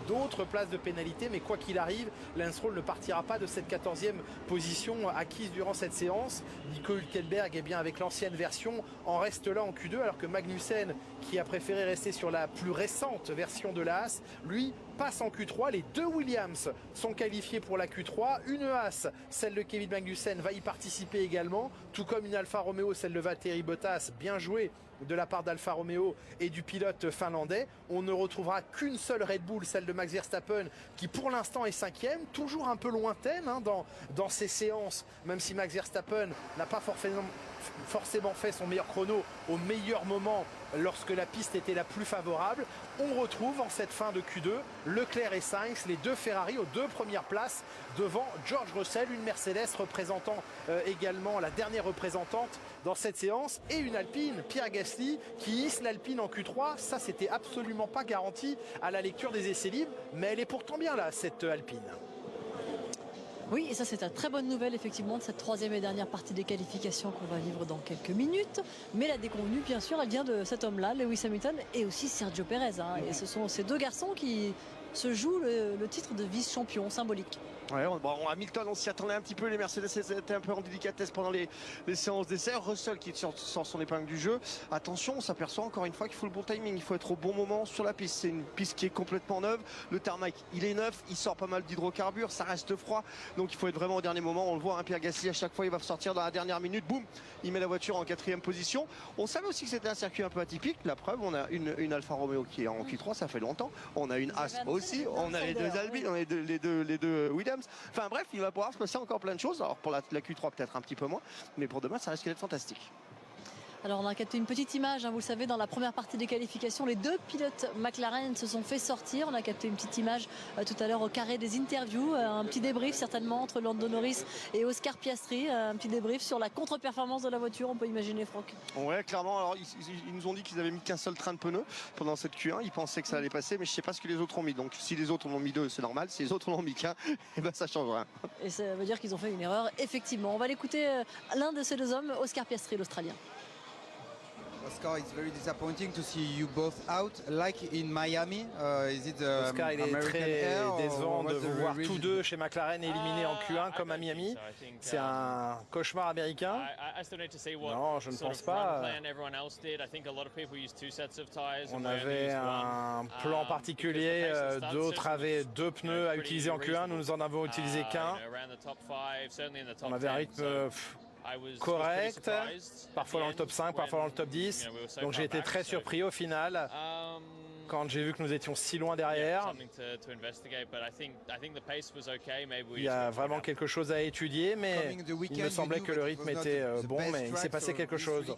d'autres places de pénalité, mais quoi qu'il arrive, Lance Stroll ne partira pas de cette 14e position acquise durant cette séance. Nico Hülkenberg, avec l'ancienne version, en reste là en Q2, alors que Magnussen, qui a préféré rester sur la plus récente version de la Haas, lui passe en Q3. Les deux Williams sont qualifiés pour la Q3. Une Haas, celle de Kevin Magnussen, va y participer également, tout comme une Alfa Romeo, celle de Valtteri Bottas. Bien joué de la part d'Alfa Romeo et du pilote finlandais. On ne retrouvera qu'une seule Red Bull, celle de Max Verstappen, qui pour l'instant est 5e, toujours un peu lointaine dans ces séances, même si Max Verstappen n'a pas forcément fait son meilleur chrono au meilleur moment lorsque la piste était la plus favorable. On retrouve en cette fin de Q2 Leclerc et Sainz, les deux Ferrari aux deux premières places devant George Russell, une Mercedes représentant également la dernière représentante dans cette séance, et une Alpine, Pierre Gasly, qui hisse l'Alpine en Q3. Ça, c'était absolument pas garanti à la lecture des essais libres, mais elle est pourtant bien là, cette Alpine. Oui, et ça c'est une très bonne nouvelle effectivement de cette troisième et dernière partie des qualifications qu'on va vivre dans quelques minutes. Mais la déconvenue, bien sûr, elle vient de cet homme-là, Lewis Hamilton, et aussi Sergio Perez. Et ce sont ces deux garçons qui se jouent le titre de vice-champion symbolique. Ouais, Hamilton, on s'y attendait un petit peu. Les Mercedes étaient un peu en délicatesse pendant les séances d'essai. Russell qui sort son épingle du jeu. Attention, on s'aperçoit encore une fois qu'il faut le bon timing. Il faut être au bon moment sur la piste. C'est une piste qui est complètement neuve. Le tarmac, il est neuf. Il sort pas mal d'hydrocarbures. Ça reste froid. Donc il faut être vraiment au dernier moment. On le voit, Pierre Gasly, à chaque fois, il va sortir dans la dernière minute. Boum, il met la voiture en 4e position. On savait aussi que c'était un circuit un peu atypique. La preuve, on a une Alfa Romeo qui est en Q3. Ça fait longtemps. On a une Haas aussi. On a les deux Albin, on a les deux Williams. Williams. Enfin bref, il va pouvoir se passer encore plein de choses. Alors pour la Q3 peut-être un petit peu moins, mais pour demain ça risque d'être fantastique. Alors on a capté une petite image, vous le savez, dans la première partie des qualifications, les deux pilotes McLaren se sont fait sortir. On a capté une petite image tout à l'heure au carré des interviews, un petit débrief certainement entre Lando Norris et Oscar Piastri, un petit débrief sur la contre-performance de la voiture, on peut imaginer, Franck. Ouais, clairement. Alors ils nous ont dit qu'ils avaient mis qu'un seul train de pneus pendant cette Q1. Ils pensaient que ça allait passer, mais je sais pas ce que les autres ont mis. Donc si les autres en ont mis 2, c'est normal. Si les autres en ont mis qu'un, et ben ça change rien. Et ça veut dire qu'ils ont fait une erreur, effectivement. On va l'écouter, l'un de ces deux hommes, Oscar Piastri, l'Australien. Oscar, it's very disappointing to see you both out, like in Miami. Is it Oscar, il est American très Air décevant de or vous voir what's the tous deux chez McLaren éliminés en Q1 comme à Miami. C'est un cauchemar américain. Non, je ne pense pas. On avait un plan particulier, d'autres avaient 2 pneus à utiliser en Q1, nous en avons utilisé qu'un. On avait un rythme correct, parfois dans le top 5, parfois dans le top 10. Donc j'ai été très surpris au final quand j'ai vu que nous étions si loin derrière. Il y a vraiment quelque chose à étudier, mais il me semblait que le rythme était bon, mais il s'est passé quelque chose.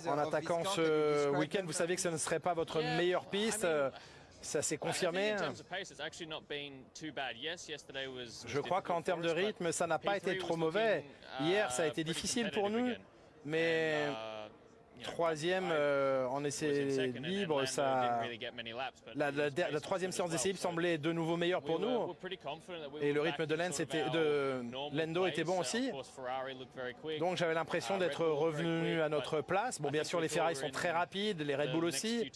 En attaquant ce week-end, vous savez que ce ne serait pas votre meilleure piste. Ça s'est confirmé. Je crois qu'en termes de rythme, ça n'a pas été trop mauvais. Hier, ça a été difficile pour nous, mais troisième en essai libre, la troisième séance d'essai libre semblait de nouveau meilleure pour nous. Et le rythme de Lando était bon aussi. Donc j'avais l'impression d'être revenu à notre place. Bon, bien sûr, les Ferrari sont très rapides, les Red Bull aussi.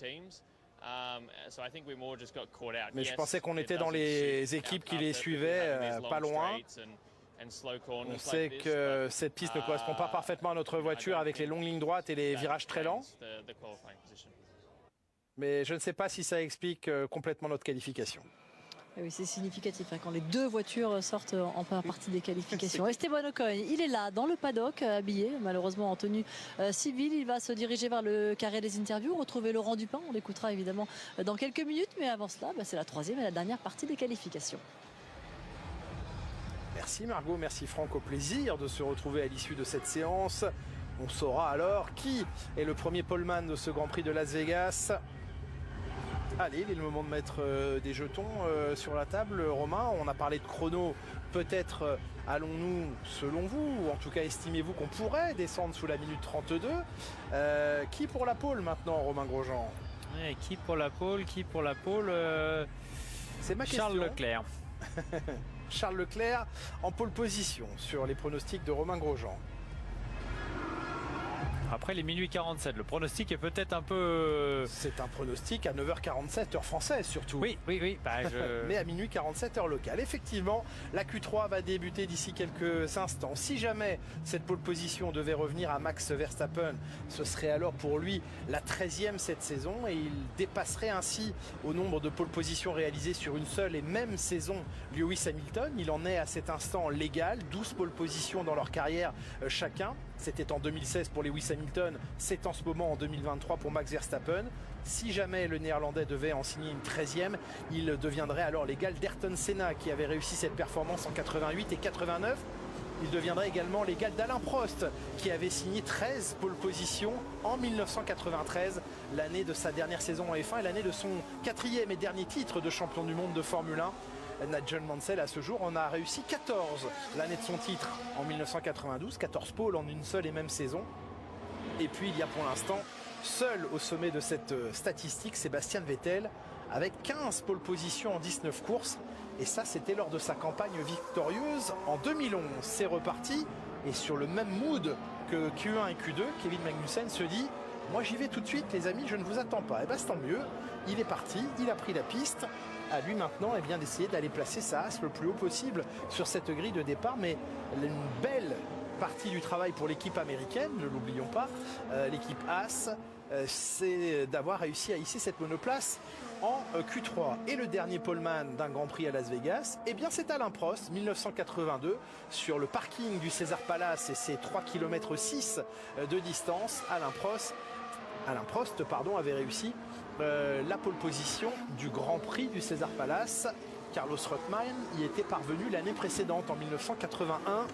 Mais je pensais qu'on était dans les équipes qui les suivaient, pas loin. On sait que cette piste ne correspond pas parfaitement à notre voiture avec les longues lignes droites et les virages très lents. Mais je ne sais pas si ça explique complètement notre qualification. Et oui, c'est significatif quand les deux voitures sortent en première partie des qualifications. Esteban Ocon, il est là dans le paddock, habillé malheureusement en tenue civile. Il va se diriger vers le carré des interviews, retrouver Laurent Dupin. On l'écoutera évidemment dans quelques minutes, mais avant cela, c'est la troisième et la dernière partie des qualifications. Merci Margot, merci Franck, au plaisir de se retrouver à l'issue de cette séance. On saura alors qui est le premier poleman de ce Grand Prix de Las Vegas. Allez, il est le moment de mettre des jetons sur la table. Romain, on a parlé de chrono. Peut-être allons-nous, selon vous, ou en tout cas estimez-vous qu'on pourrait descendre sous la minute 32. Qui pour la pole maintenant, Romain Grosjean? Qui pour la pole? C'est ma question. Charles Leclerc. Charles Leclerc en pole position sur les pronostics de Romain Grosjean. Après les minuit 47, le pronostic est peut-être un peu... C'est un pronostic à 9h47 heure française surtout. Oui. Mais à minuit 47 heure locale. Effectivement, la Q3 va débuter d'ici quelques instants. Si jamais cette pole position devait revenir à Max Verstappen, ce serait alors pour lui la 13e cette saison et il dépasserait ainsi au nombre de pole positions réalisées sur une seule et même saison Lewis Hamilton. Il en est à cet instant légal, 12 pole positions dans leur carrière chacun. C'était en 2016 pour Lewis Hamilton, c'est en ce moment en 2023 pour Max Verstappen. Si jamais le Néerlandais devait en signer une 13e, il deviendrait alors l'égal d'Ayrton Senna qui avait réussi cette performance en 88 et 89. Il deviendrait également l'égal d'Alain Prost qui avait signé 13 pole positions en 1993, l'année de sa dernière saison en F1 et l'année de son 4e et dernier titre de champion du monde de Formule 1. Nigel Mansell à ce jour en a réussi 14 l'année de son titre en 1992, 14 pôles en une seule et même saison. Et puis il y a pour l'instant seul au sommet de cette statistique Sébastien Vettel avec 15 pole positions en 19 courses. Et ça c'était lors de sa campagne victorieuse en 2011. C'est reparti et sur le même mood que Q1 et Q2, Kevin Magnussen se dit moi j'y vais tout de suite les amis, je ne vous attends pas. Et bien c'est tant mieux, il est parti, il a pris la piste. À lui maintenant d'essayer d'aller placer sa Haas le plus haut possible sur cette grille de départ. Mais une belle partie du travail pour l'équipe américaine, ne l'oublions pas, l'équipe Haas, c'est d'avoir réussi à hisser cette monoplace en Q3. Et le dernier poleman d'un Grand Prix à Las Vegas, eh bien c'est Alain Prost, 1982, sur le parking du César Palace et ses 3,6 km de distance. Alain Prost avait réussi la pole position du Grand Prix du César Palace Carlos Reutemann y était parvenu l'année précédente, en 1981.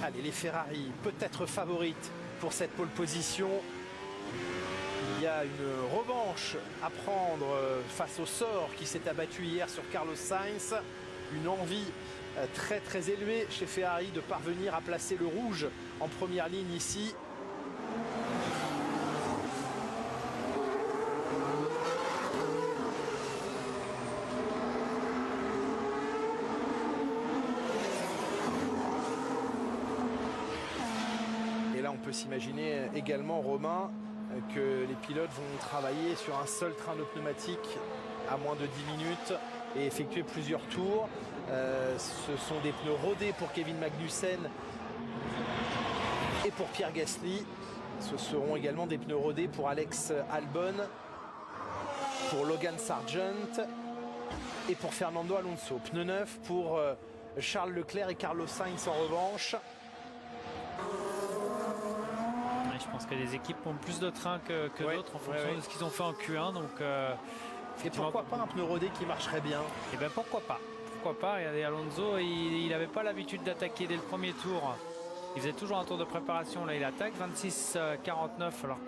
Allez, les Ferrari peut-être favorites pour cette pole position. Il y a une revanche à prendre face au sort qui s'est abattu hier sur Carlos Sainz. Une envie très très élevée chez Ferrari de parvenir à placer le rouge en première ligne ici. Et là on peut s'imaginer également, Romain, que les pilotes vont travailler sur un seul train de pneumatiques à moins de 10 minutes et effectuer plusieurs tours. Ce sont des pneus rodés pour Kevin Magnussen et pour Pierre Gasly. Ce seront également des pneus rodés pour Alex Albon, pour Logan Sargent et pour Fernando Alonso. Pneus neufs pour Charles Leclerc et Carlos Sainz en revanche. Je pense que les équipes ont plus de trains que d'autres en fonction de ce qu'ils ont fait en Q1. Donc, et pourquoi pas un pneu rodé qui marcherait bien? Et bien pourquoi pas? Pourquoi pas? Regardez, Alonso, il n'avait pas l'habitude d'attaquer dès le premier tour. Il faisait toujours un tour de préparation. Là, il attaque 26-49. Alors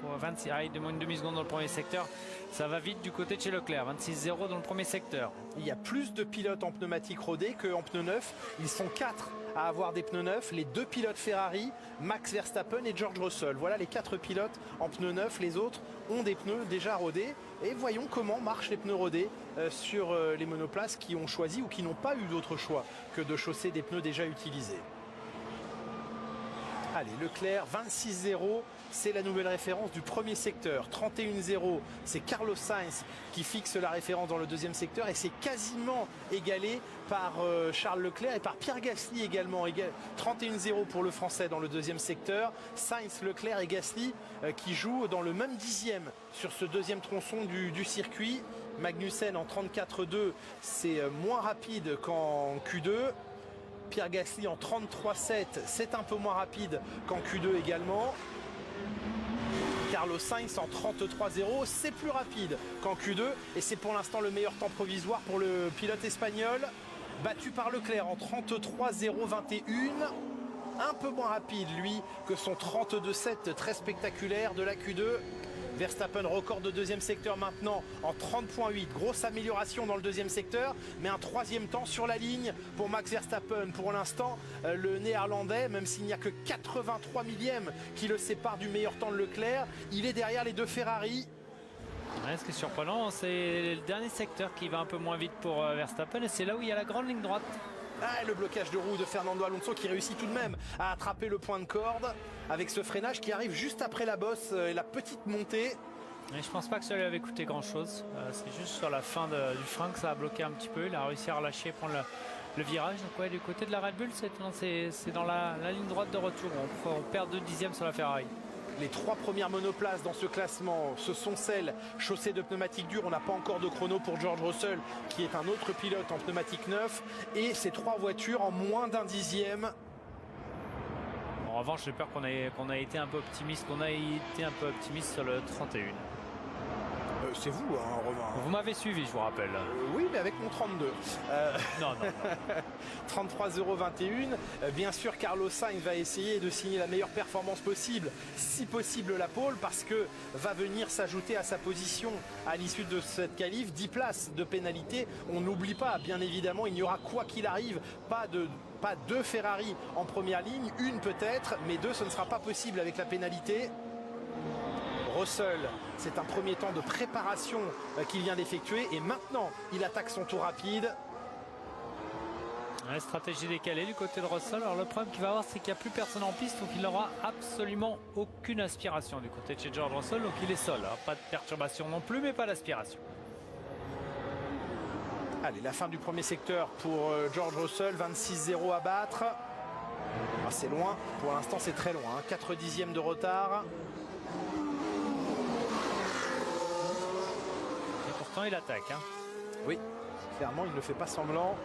il demande une demi-seconde dans le premier secteur. Ça va vite du côté de chez Leclerc. 26-0 dans le premier secteur. Il y a plus de pilotes en pneumatique rodés qu'en pneus neufs. Ils sont 4 à avoir des pneus neufs. Les 2 pilotes Ferrari, Max Verstappen et George Russell. Voilà les 4 pilotes en pneus neufs. Les autres ont des pneus déjà rodés. Et voyons comment marchent les pneus rodés sur les monoplaces qui ont choisi ou qui n'ont pas eu d'autre choix que de chausser des pneus déjà utilisés. Allez, Leclerc, 26-0, c'est la nouvelle référence du premier secteur. 31-0, c'est Carlos Sainz qui fixe la référence dans le deuxième secteur et c'est quasiment égalé par Charles Leclerc et par Pierre Gasly également. 31-0 pour le Français dans le deuxième secteur. Sainz, Leclerc et Gasly qui jouent dans le même dixième sur ce deuxième tronçon du circuit. Magnussen en 34-2, c'est moins rapide qu'en Q2. Pierre Gasly en 33-7, c'est un peu moins rapide qu'en Q2 également. Carlos Sainz en 33-0, c'est plus rapide qu'en Q2 et c'est pour l'instant le meilleur temps provisoire pour le pilote espagnol. Battu par Leclerc en 33-0-21, un peu moins rapide lui que son 32-7 très spectaculaire de la Q2. Verstappen record de deuxième secteur maintenant en 30.8. Grosse amélioration dans le deuxième secteur, mais un troisième temps sur la ligne pour Max Verstappen. Pour l'instant, le néerlandais, même s'il n'y a que 83 millièmes qui le séparent du meilleur temps de Leclerc, il est derrière les 2 Ferrari. Ouais, ce qui est surprenant, c'est le dernier secteur qui va un peu moins vite pour Verstappen et c'est là où il y a la grande ligne droite. Ah, le blocage de roue de Fernando Alonso qui réussit tout de même à attraper le point de corde avec ce freinage qui arrive juste après la bosse et la petite montée. Et je pense pas que ça lui avait coûté grand chose. C'est juste sur la fin du frein que ça a bloqué un petit peu. Il a réussi à relâcher, prendre le virage. Donc ouais, du côté de la Red Bull, c'est dans la ligne droite de retour. On perd 2 dixièmes sur la Ferrari. Les 3 premières monoplaces dans ce classement, ce sont celles chaussées de pneumatiques dures. On n'a pas encore de chrono pour George Russell, qui est un autre pilote en pneumatique neuf. Et ces 3 voitures en moins d'1 dixième. En revanche, j'ai peur qu'on a été un peu optimiste. Sur le 31. C'est vous, hein, Romain. Vous m'avez suivi, je vous rappelle. Oui, mais avec mon 32. Non. 33-0-21. Bien sûr, Carlos Sainz va essayer de signer la meilleure performance possible, si possible la pole, parce que va venir s'ajouter à sa position à l'issue de cette qualif 10 places de pénalité. On n'oublie pas, bien évidemment, il n'y aura quoi qu'il arrive, pas 2 Ferrari en première ligne, une peut-être, mais 2 ce ne sera pas possible avec la pénalité. Russell, c'est un premier temps de préparation qu'il vient d'effectuer et maintenant il attaque son tour rapide. Ouais, stratégie décalée du côté de Russell. Alors le problème qu'il va avoir, c'est qu'il n'y a plus personne en piste, donc il n'aura absolument aucune aspiration du côté de chez George Russell, donc il est seul. Alors, pas de perturbation non plus, mais pas d'aspiration. Allez, la fin du premier secteur pour George Russell, 26-0 à battre. Ah, c'est loin, pour l'instant c'est très loin, hein. 4 dixièmes de retard. Pourtant il attaque. Hein. Oui, clairement il ne fait pas semblant.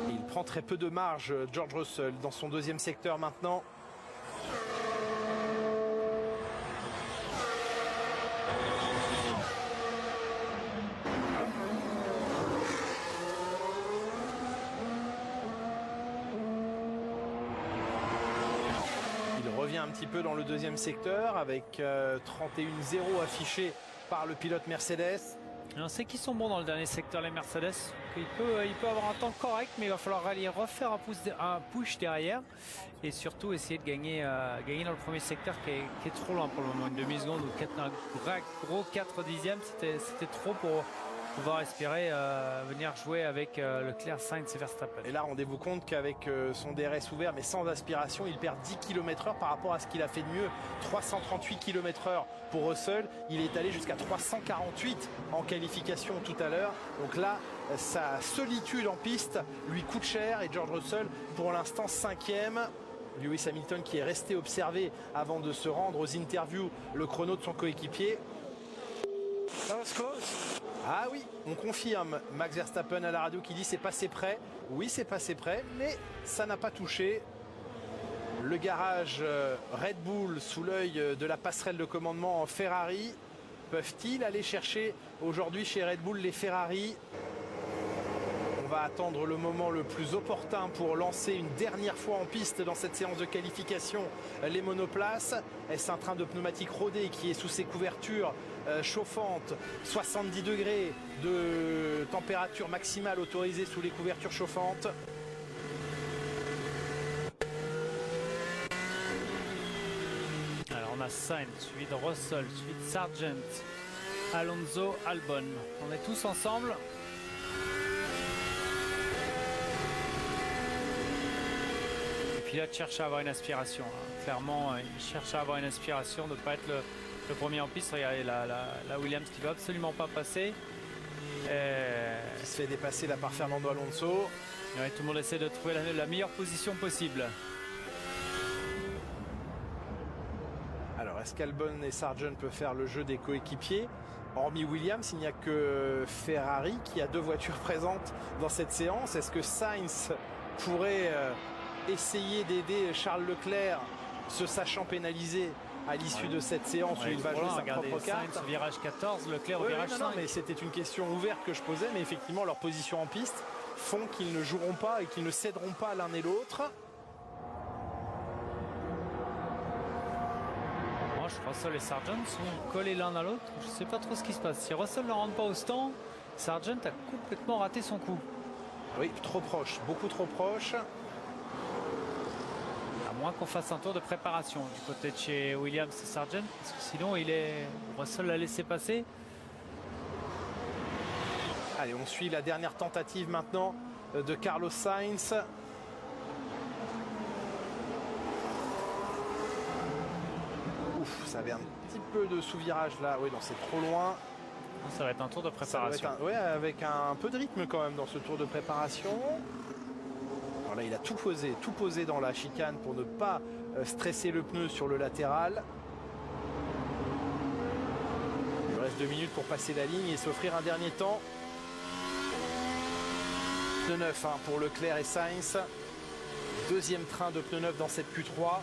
Et il prend très peu de marge, George Russell, dans son deuxième secteur maintenant. petit peu dans le deuxième secteur avec 31-0 affiché par le pilote Mercedes. Et on sait qu'ils sont bons dans le dernier secteur, les Mercedes. Il peut avoir un temps correct, mais il va falloir aller refaire un push derrière et surtout essayer de gagner dans le premier secteur qui est trop loin pour le moment. Une demi-seconde ou un gros 4 dixièmes, c'était trop pour pouvoir espérer venir jouer avec Leclerc, Sainz et Verstappen. Et là, rendez-vous compte qu'avec son DRS ouvert mais sans aspiration, il perd 10 km/h par rapport à ce qu'il a fait de mieux. 338 km/h pour Russell. Il est allé jusqu'à 348 en qualification tout à l'heure. Donc là, sa solitude en piste lui coûte cher et George Russell, pour l'instant, 5e. Lewis Hamilton qui est resté observer avant de se rendre aux interviews le chrono de son coéquipier. Ah oui, on confirme. Max Verstappen à la radio qui dit c'est passé près. Oui, c'est passé près, mais ça n'a pas touché. Le garage Red Bull sous l'œil de la passerelle de commandement en Ferrari. Peuvent-ils aller chercher aujourd'hui chez Red Bull les Ferrari? On va attendre le moment le plus opportun pour lancer une dernière fois en piste dans cette séance de qualification les monoplaces. Est-ce un train de pneumatique rodé qui est sous ses couvertures chauffantes, 70 degrés de température maximale autorisée sous les couvertures chauffantes? Alors on a Sainz, suivi de Russell, suivi de Sargent, Alonso, Albon. On est tous ensemble. Les pilotes cherchent à avoir une aspiration. Clairement, ils cherchent à avoir une aspiration de ne pas être le premier en piste. Regardez la Williams qui ne veut absolument pas passer. Qui se fait dépasser là par Fernando Alonso. Ouais, tout le monde essaie de trouver la meilleure position possible. Alors, est-ce qu'Albon et Sargent peuvent faire le jeu des coéquipiers? Hormis Williams, il n'y a que Ferrari qui a 2 voitures présentes dans cette séance. Est-ce que Sainz pourrait essayer d'aider Charles Leclerc, se sachant pénalisé à l'issue de cette séance où il va jouer sa propre carte? Sainz au virage 14, Leclerc au virage 5. Non, mais c'était une question ouverte que je posais, mais effectivement leur position en piste font qu'ils ne joueront pas et qu'ils ne céderont pas l'un et l'autre. Russell et Sargent sont collés l'un à l'autre. Je ne sais pas trop ce qui se passe. Si Russell ne rentre pas au stand, Sargent a complètement raté son coup. Oui, trop proche, beaucoup trop proche. À moins qu'on fasse un tour de préparation du côté de chez Williams et Sargent, parce que sinon Russell l'a laissé passer. Allez, on suit la dernière tentative maintenant de Carlos Sainz. Ouf, ça avait un petit peu de sous-virage là. Oui, non, c'est trop loin. Ça va être un tour de préparation. Oui, avec un peu de rythme quand même dans ce tour de préparation. Alors là, il a tout posé dans la chicane pour ne pas stresser le pneu sur le latéral. Il lui reste 2 minutes pour passer la ligne et s'offrir un dernier temps. Pneu neuf pour Leclerc et Sainz. Deuxième train de pneu neuf dans cette Q3.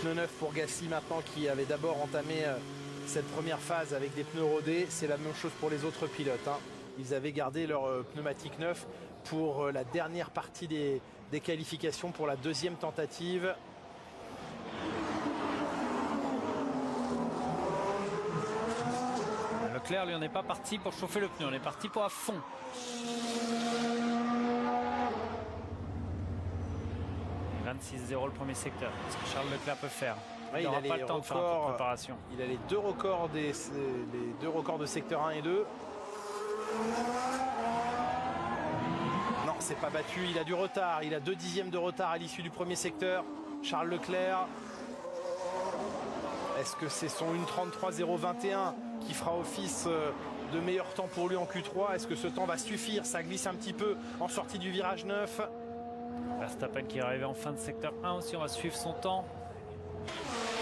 Pneu neuf pour Gasly maintenant qui avait d'abord entamé cette première phase avec des pneus rodés. C'est la même chose pour les autres pilotes. Ils avaient gardé leur pneumatique neuf pour la dernière partie des qualifications pour la deuxième tentative. Leclerc, lui, on n'est pas parti pour chauffer le pneu, on est parti pour à fond. Et 26-0 le premier secteur. Ce que Charles Leclerc peut faire. Ouais, il n'aura pas le temps de faire un tour de préparation. Il a les deux records de secteur 1 et 2. Non, c'est pas battu. Il a du retard. Il a 2 dixièmes de retard à l'issue du premier secteur. Charles Leclerc. Est-ce que c'est son 1:33.021 qui fera office de meilleur temps pour lui en Q3? Est-ce que ce temps va suffire? Ça glisse un petit peu en sortie du virage 9. Verstappen qui est arrivé en fin de secteur 1 aussi. On va suivre son temps.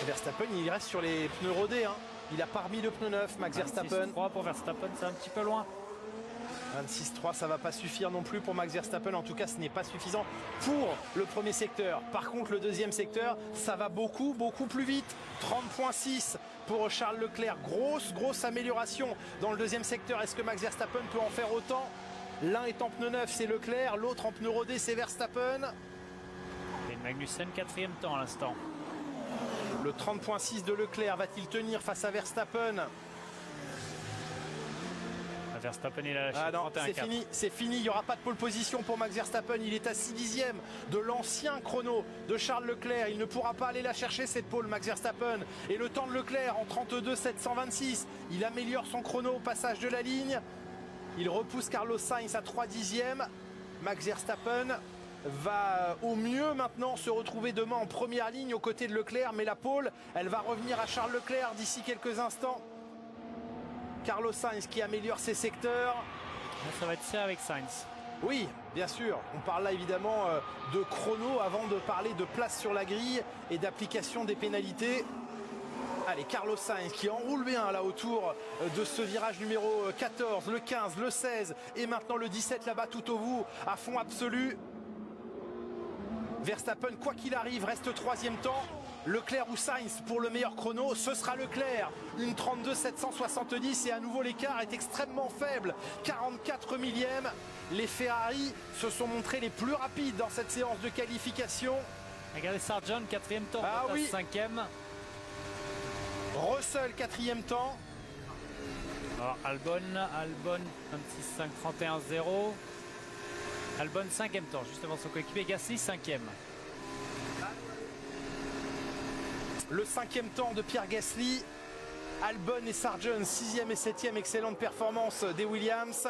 Verstappen, il reste sur les pneus rodés. Il a pas remis le pneu neuf, Max Verstappen. 26-3 pour Verstappen, c'est un petit peu loin. 26-3, ça va pas suffire non plus pour Max Verstappen. En tout cas, ce n'est pas suffisant pour le premier secteur. Par contre, le deuxième secteur, ça va beaucoup plus vite. 30.6 pour Charles Leclerc. Grosse amélioration dans le deuxième secteur. Est-ce que Max Verstappen peut en faire autant? L'un est en pneu neuf, c'est Leclerc. L'autre en pneu rodé, c'est Verstappen. Et Magnussen, 4e temps à l'instant. Le 30.6 de Leclerc va-t-il tenir face à Verstappen? Verstappen, il a lâché Ah non, 31,4. c'est fini, il n'y aura pas de pole position pour Max Verstappen, il est à 6 dixièmes de l'ancien chrono de Charles Leclerc, il ne pourra pas aller la chercher cette pole Max Verstappen, et le temps de Leclerc en 32,726, il améliore son chrono au passage de la ligne, il repousse Carlos Sainz à 3 dixièmes, Max Verstappen va au mieux maintenant se retrouver demain en première ligne aux côtés de Leclerc, mais la pole, elle va revenir à Charles Leclerc d'ici quelques instants. Carlos Sainz qui améliore ses secteurs. Ça va être ça avec Sainz. Oui, bien sûr. On parle là évidemment de chrono avant de parler de place sur la grille et d'application des pénalités. Allez, Carlos Sainz qui enroule bien là autour de ce virage numéro 14, le 15, le 16 et maintenant le 17 là-bas tout au bout, à fond absolu. Verstappen, quoi qu'il arrive, reste troisième temps. Leclerc ou Sainz pour le meilleur chrono, ce sera Leclerc. Une 32,770 et à nouveau l'écart est extrêmement faible. 44 millièmes. Les Ferrari se sont montrés les plus rapides dans cette séance de qualification. Regardez Sargent, 4e temps, ah Bottas, oui. 5e. Russell, 4e temps. Alors Albon 26,5, 31,0. Albon 5e temps, juste avant son coéquipier. Gasly 5e. Le 5e temps de Pierre Gasly. Albon et Sargent 6e et 7e, excellente performance des Williams.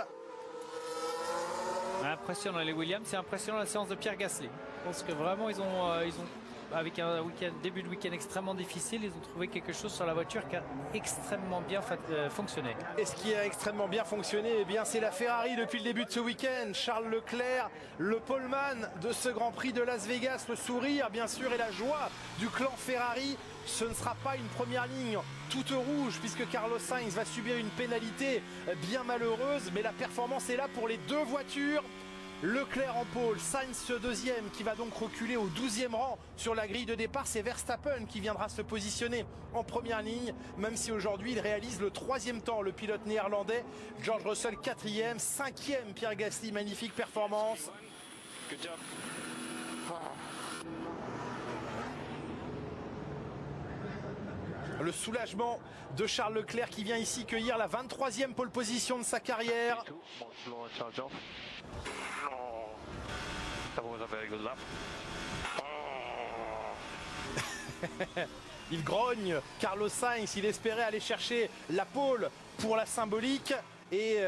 Impressionnant les Williams, c'est impressionnant la séance de Pierre Gasly. Je pense que vraiment ils ont avec un début de week-end extrêmement difficile, ils ont trouvé quelque chose sur la voiture qui a extrêmement bien fonctionné. Et ce qui a extrêmement bien fonctionné, eh bien c'est la Ferrari depuis le début de ce week-end. Charles Leclerc, le poleman de ce Grand Prix de Las Vegas, le sourire bien sûr et la joie du clan Ferrari. Ce ne sera pas une première ligne toute rouge puisque Carlos Sainz va subir une pénalité bien malheureuse, mais la performance est là pour les deux voitures. Leclerc en pôle, Sainz deuxième qui va donc reculer au 12e rang sur la grille de départ. C'est Verstappen qui viendra se positionner en première ligne, même si aujourd'hui il réalise le 3e temps, le pilote néerlandais. George Russell 4e, 5e Pierre Gasly, magnifique performance. Good job. Le soulagement de Charles Leclerc qui vient ici cueillir la 23e pole position de sa carrière. Il grogne, Carlos Sainz, il espérait aller chercher la pole pour la symbolique et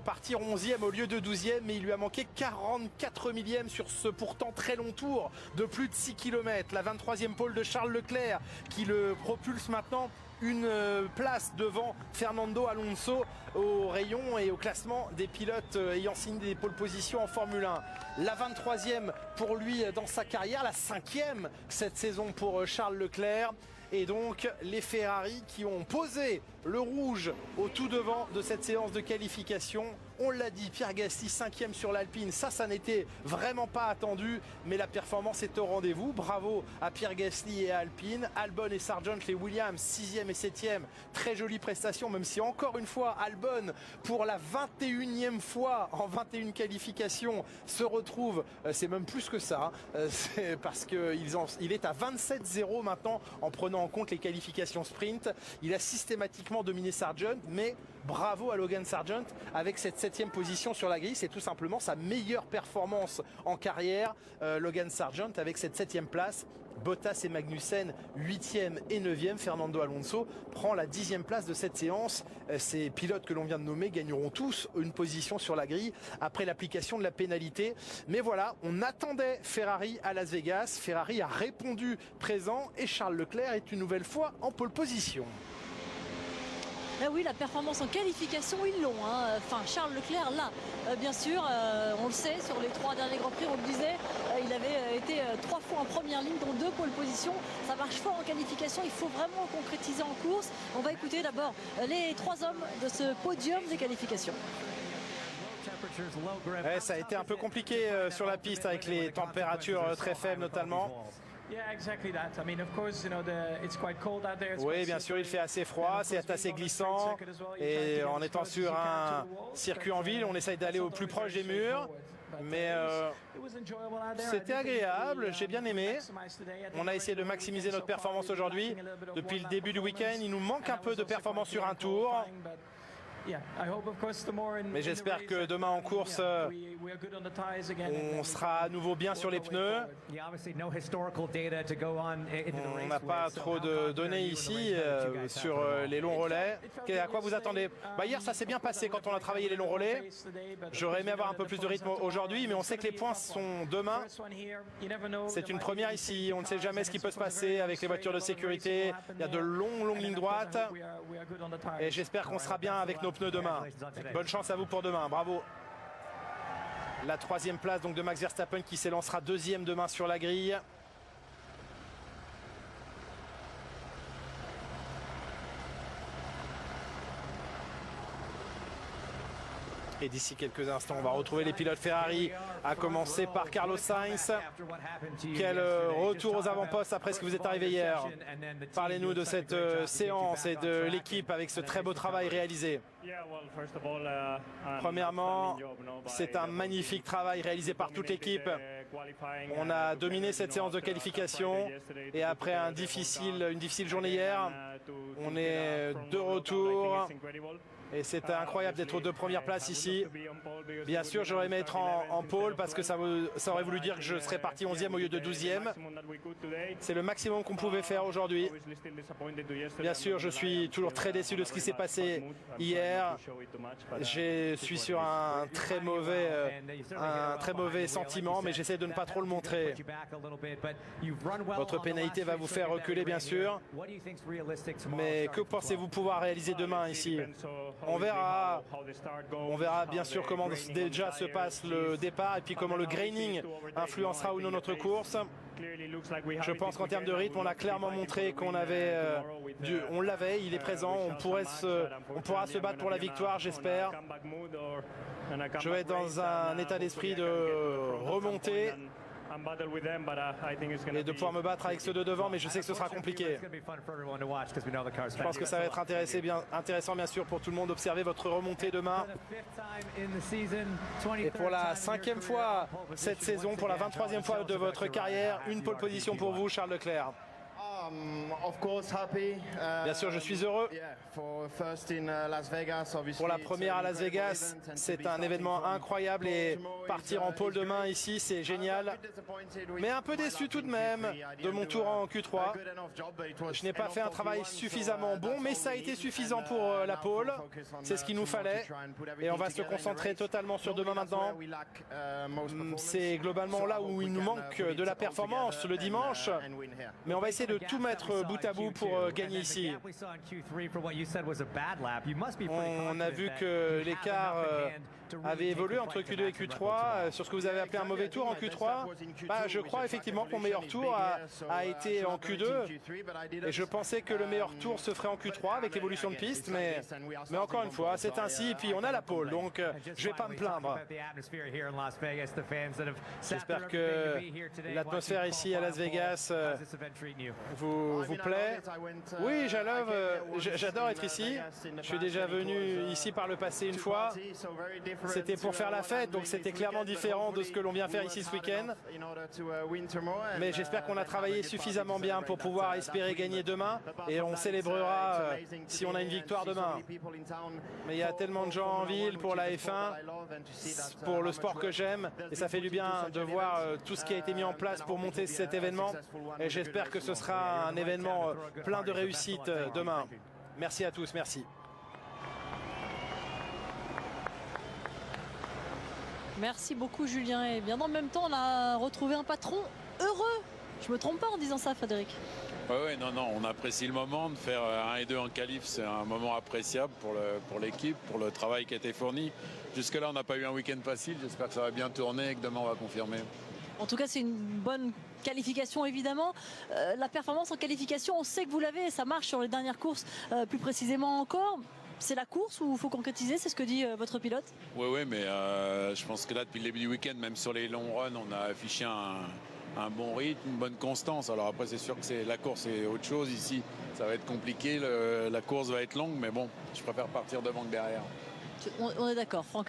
partir 11e au lieu de 12e, mais il lui a manqué 44 millièmes sur ce pourtant très long tour de plus de 6 km. La 23e pole de Charles Leclerc qui le propulse maintenant une place devant Fernando Alonso au rayon et au classement des pilotes ayant signé des pole positions en Formule 1. La 23e pour lui dans sa carrière, la 5e cette saison pour Charles Leclerc. Et donc les Ferrari qui ont posé le rouge au tout devant de cette séance de qualification. On l'a dit, Pierre Gasly 5e sur l'Alpine, ça n'était vraiment pas attendu, mais la performance est au rendez-vous. Bravo à Pierre Gasly et à Alpine. Albon et Sargent, les Williams 6e et 7e, très jolie prestation, même si encore une fois Albon pour la 21e fois en 21 qualifications se retrouve, c'est même plus que ça, c'est parce qu'il est à 27-0 maintenant en prenant en compte les qualifications sprint. Il a systématiquement dominé Sargent, mais bravo à Logan Sargent avec cette 7e position sur la grille. C'est tout simplement sa meilleure performance en carrière. Logan Sargent avec cette 7e place. Bottas et Magnussen 8e et 9e. Fernando Alonso prend la 10e place de cette séance. Ces pilotes que l'on vient de nommer gagneront tous une position sur la grille après l'application de la pénalité. Mais voilà, on attendait Ferrari à Las Vegas. Ferrari a répondu présent et Charles Leclerc est une nouvelle fois en pole position. Ah oui, la performance en qualification, ils l'ont. Enfin, Charles Leclerc, là, bien sûr, on le sait, sur les 3 derniers Grands Prix, on le disait, il avait été 3 fois en première ligne, dont 2 pole positions. Ça marche fort en qualification, il faut vraiment concrétiser en course. On va écouter d'abord les 3 hommes de ce podium des qualifications. Ça a été un peu compliqué sur la piste avec les températures très faibles notamment. Oui, bien sûr, il fait assez froid, c'est assez glissant. Et en étant sur un circuit en ville, on essaye d'aller au plus proche des murs. Mais c'était agréable, j'ai bien aimé. On a essayé de maximiser notre performance aujourd'hui. Depuis le début du week-end, il nous manque un peu de performance sur un tour. Mais j'espère que demain en course, on sera à nouveau bien sur les pneus. On n'a pas trop de données ici sur les longs relais. À quoi vous attendez? Hier, ça s'est bien passé quand on a travaillé les longs relais. J'aurais aimé avoir un peu plus de rythme aujourd'hui, mais on sait que les points sont demain. C'est une première ici. On ne sait jamais ce qui peut se passer avec les voitures de sécurité. Il y a de longues lignes droites. Et j'espère qu'on sera bien avec nos pneus demain. Bonne chance à vous pour demain, bravo. La 3e place donc de Max Verstappen qui s'élancera 2e demain sur la grille. Et d'ici quelques instants, on va retrouver les pilotes Ferrari, à commencer par Carlos Sainz. Quel retour aux avant-postes après ce que vous êtes arrivé hier. Parlez-nous de cette séance et de l'équipe avec ce très beau travail réalisé. Premièrement, c'est un magnifique travail réalisé par toute l'équipe. On a dominé cette séance de qualification et après une difficile journée hier, on est de retour. Et c'est incroyable d'être aux 2 premières places ici. Bien sûr, j'aurais aimé être en pole parce que ça aurait voulu dire que je serais parti 11e au lieu de 12e. C'est le maximum qu'on pouvait faire aujourd'hui. Bien sûr, je suis toujours très déçu de ce qui s'est passé hier. Je suis sur un très mauvais sentiment, mais j'essaie de ne pas trop le montrer. Votre pénalité va vous faire reculer, bien sûr. Mais que pensez-vous pouvoir réaliser demain ici ? On verra bien sûr comment déjà se passe le départ et puis comment le graining influencera ou non notre course. Je pense qu'en termes de rythme, on a clairement montré qu'on avait, on l'avait, il est présent, on pourra se battre pour la victoire, j'espère. Je vais être dans un état d'esprit de remonter et de pouvoir me battre avec ceux de devant, mais je sais que ce sera compliqué. Je pense que ça va être intéressant bien sûr pour tout le monde d'observer votre remontée demain. Et pour la 5e fois cette saison, pour la 23e fois de votre carrière, une pole position pour vous, Charles Leclerc. Bien sûr, je suis heureux. Pour la première à Las Vegas, c'est un événement incroyable et partir en pole demain ici, c'est génial. Mais un peu déçu tout de même de mon tour en Q3. Je n'ai pas fait un travail suffisamment bon, mais ça a été suffisant pour la pole. C'est ce qu'il nous fallait. Et on va se concentrer totalement sur demain maintenant. C'est globalement là où il nous manque de la performance le dimanche. Mais on va essayer de tout mettre bout à bout pour gagner ici. On a vu que l'écart avait évolué entre Q2 et Q3. Sur ce que vous avez appelé un mauvais tour en Q3, je crois effectivement que mon meilleur tour a été en Q2. Et je pensais que le meilleur tour se ferait en Q3 avec l'évolution de piste. Mais encore une fois, c'est ainsi. Et puis on a la pole, donc je ne vais pas me plaindre. J'espère que l'atmosphère ici à Las Vegas vous plaît. Oui, j'adore être ici. Je suis déjà venu ici par le passé une fois. C'était pour faire la fête, donc c'était clairement différent de ce que l'on vient faire ici ce week-end. Mais j'espère qu'on a travaillé suffisamment bien pour pouvoir espérer gagner demain. Et on célébrera si on a une victoire demain. Mais il y a tellement de gens en ville pour la F1, pour le sport que j'aime. Et ça fait du bien de voir tout ce qui a été mis en place pour monter cet événement. Et j'espère que ce sera un événement plein de réussite demain. Merci à tous, merci. Merci beaucoup Julien. Et bien en même temps, on a retrouvé un patron heureux. Je me trompe pas en disant ça, Frédéric? Oui, non, on apprécie le moment de faire 1 et 2 en qualif. C'est un moment appréciable pour l'équipe, pour le travail qui a été fourni. Jusque-là, on n'a pas eu un week-end facile. J'espère que ça va bien tourner et que demain, on va confirmer. En tout cas, c'est une bonne qualification, évidemment. La performance en qualification, on sait que vous l'avez. Ça marche sur les dernières courses, plus précisément encore. C'est la course ou il faut concrétiser? C'est ce que dit votre pilote? Oui, mais je pense que là, depuis le début du week-end, même sur les longs runs, on a affiché un un bon rythme, une bonne constance. Alors après, c'est sûr que la course est autre chose ici. Ça va être compliqué, la course va être longue, mais bon, je préfère partir devant que derrière. On est d'accord, Franck.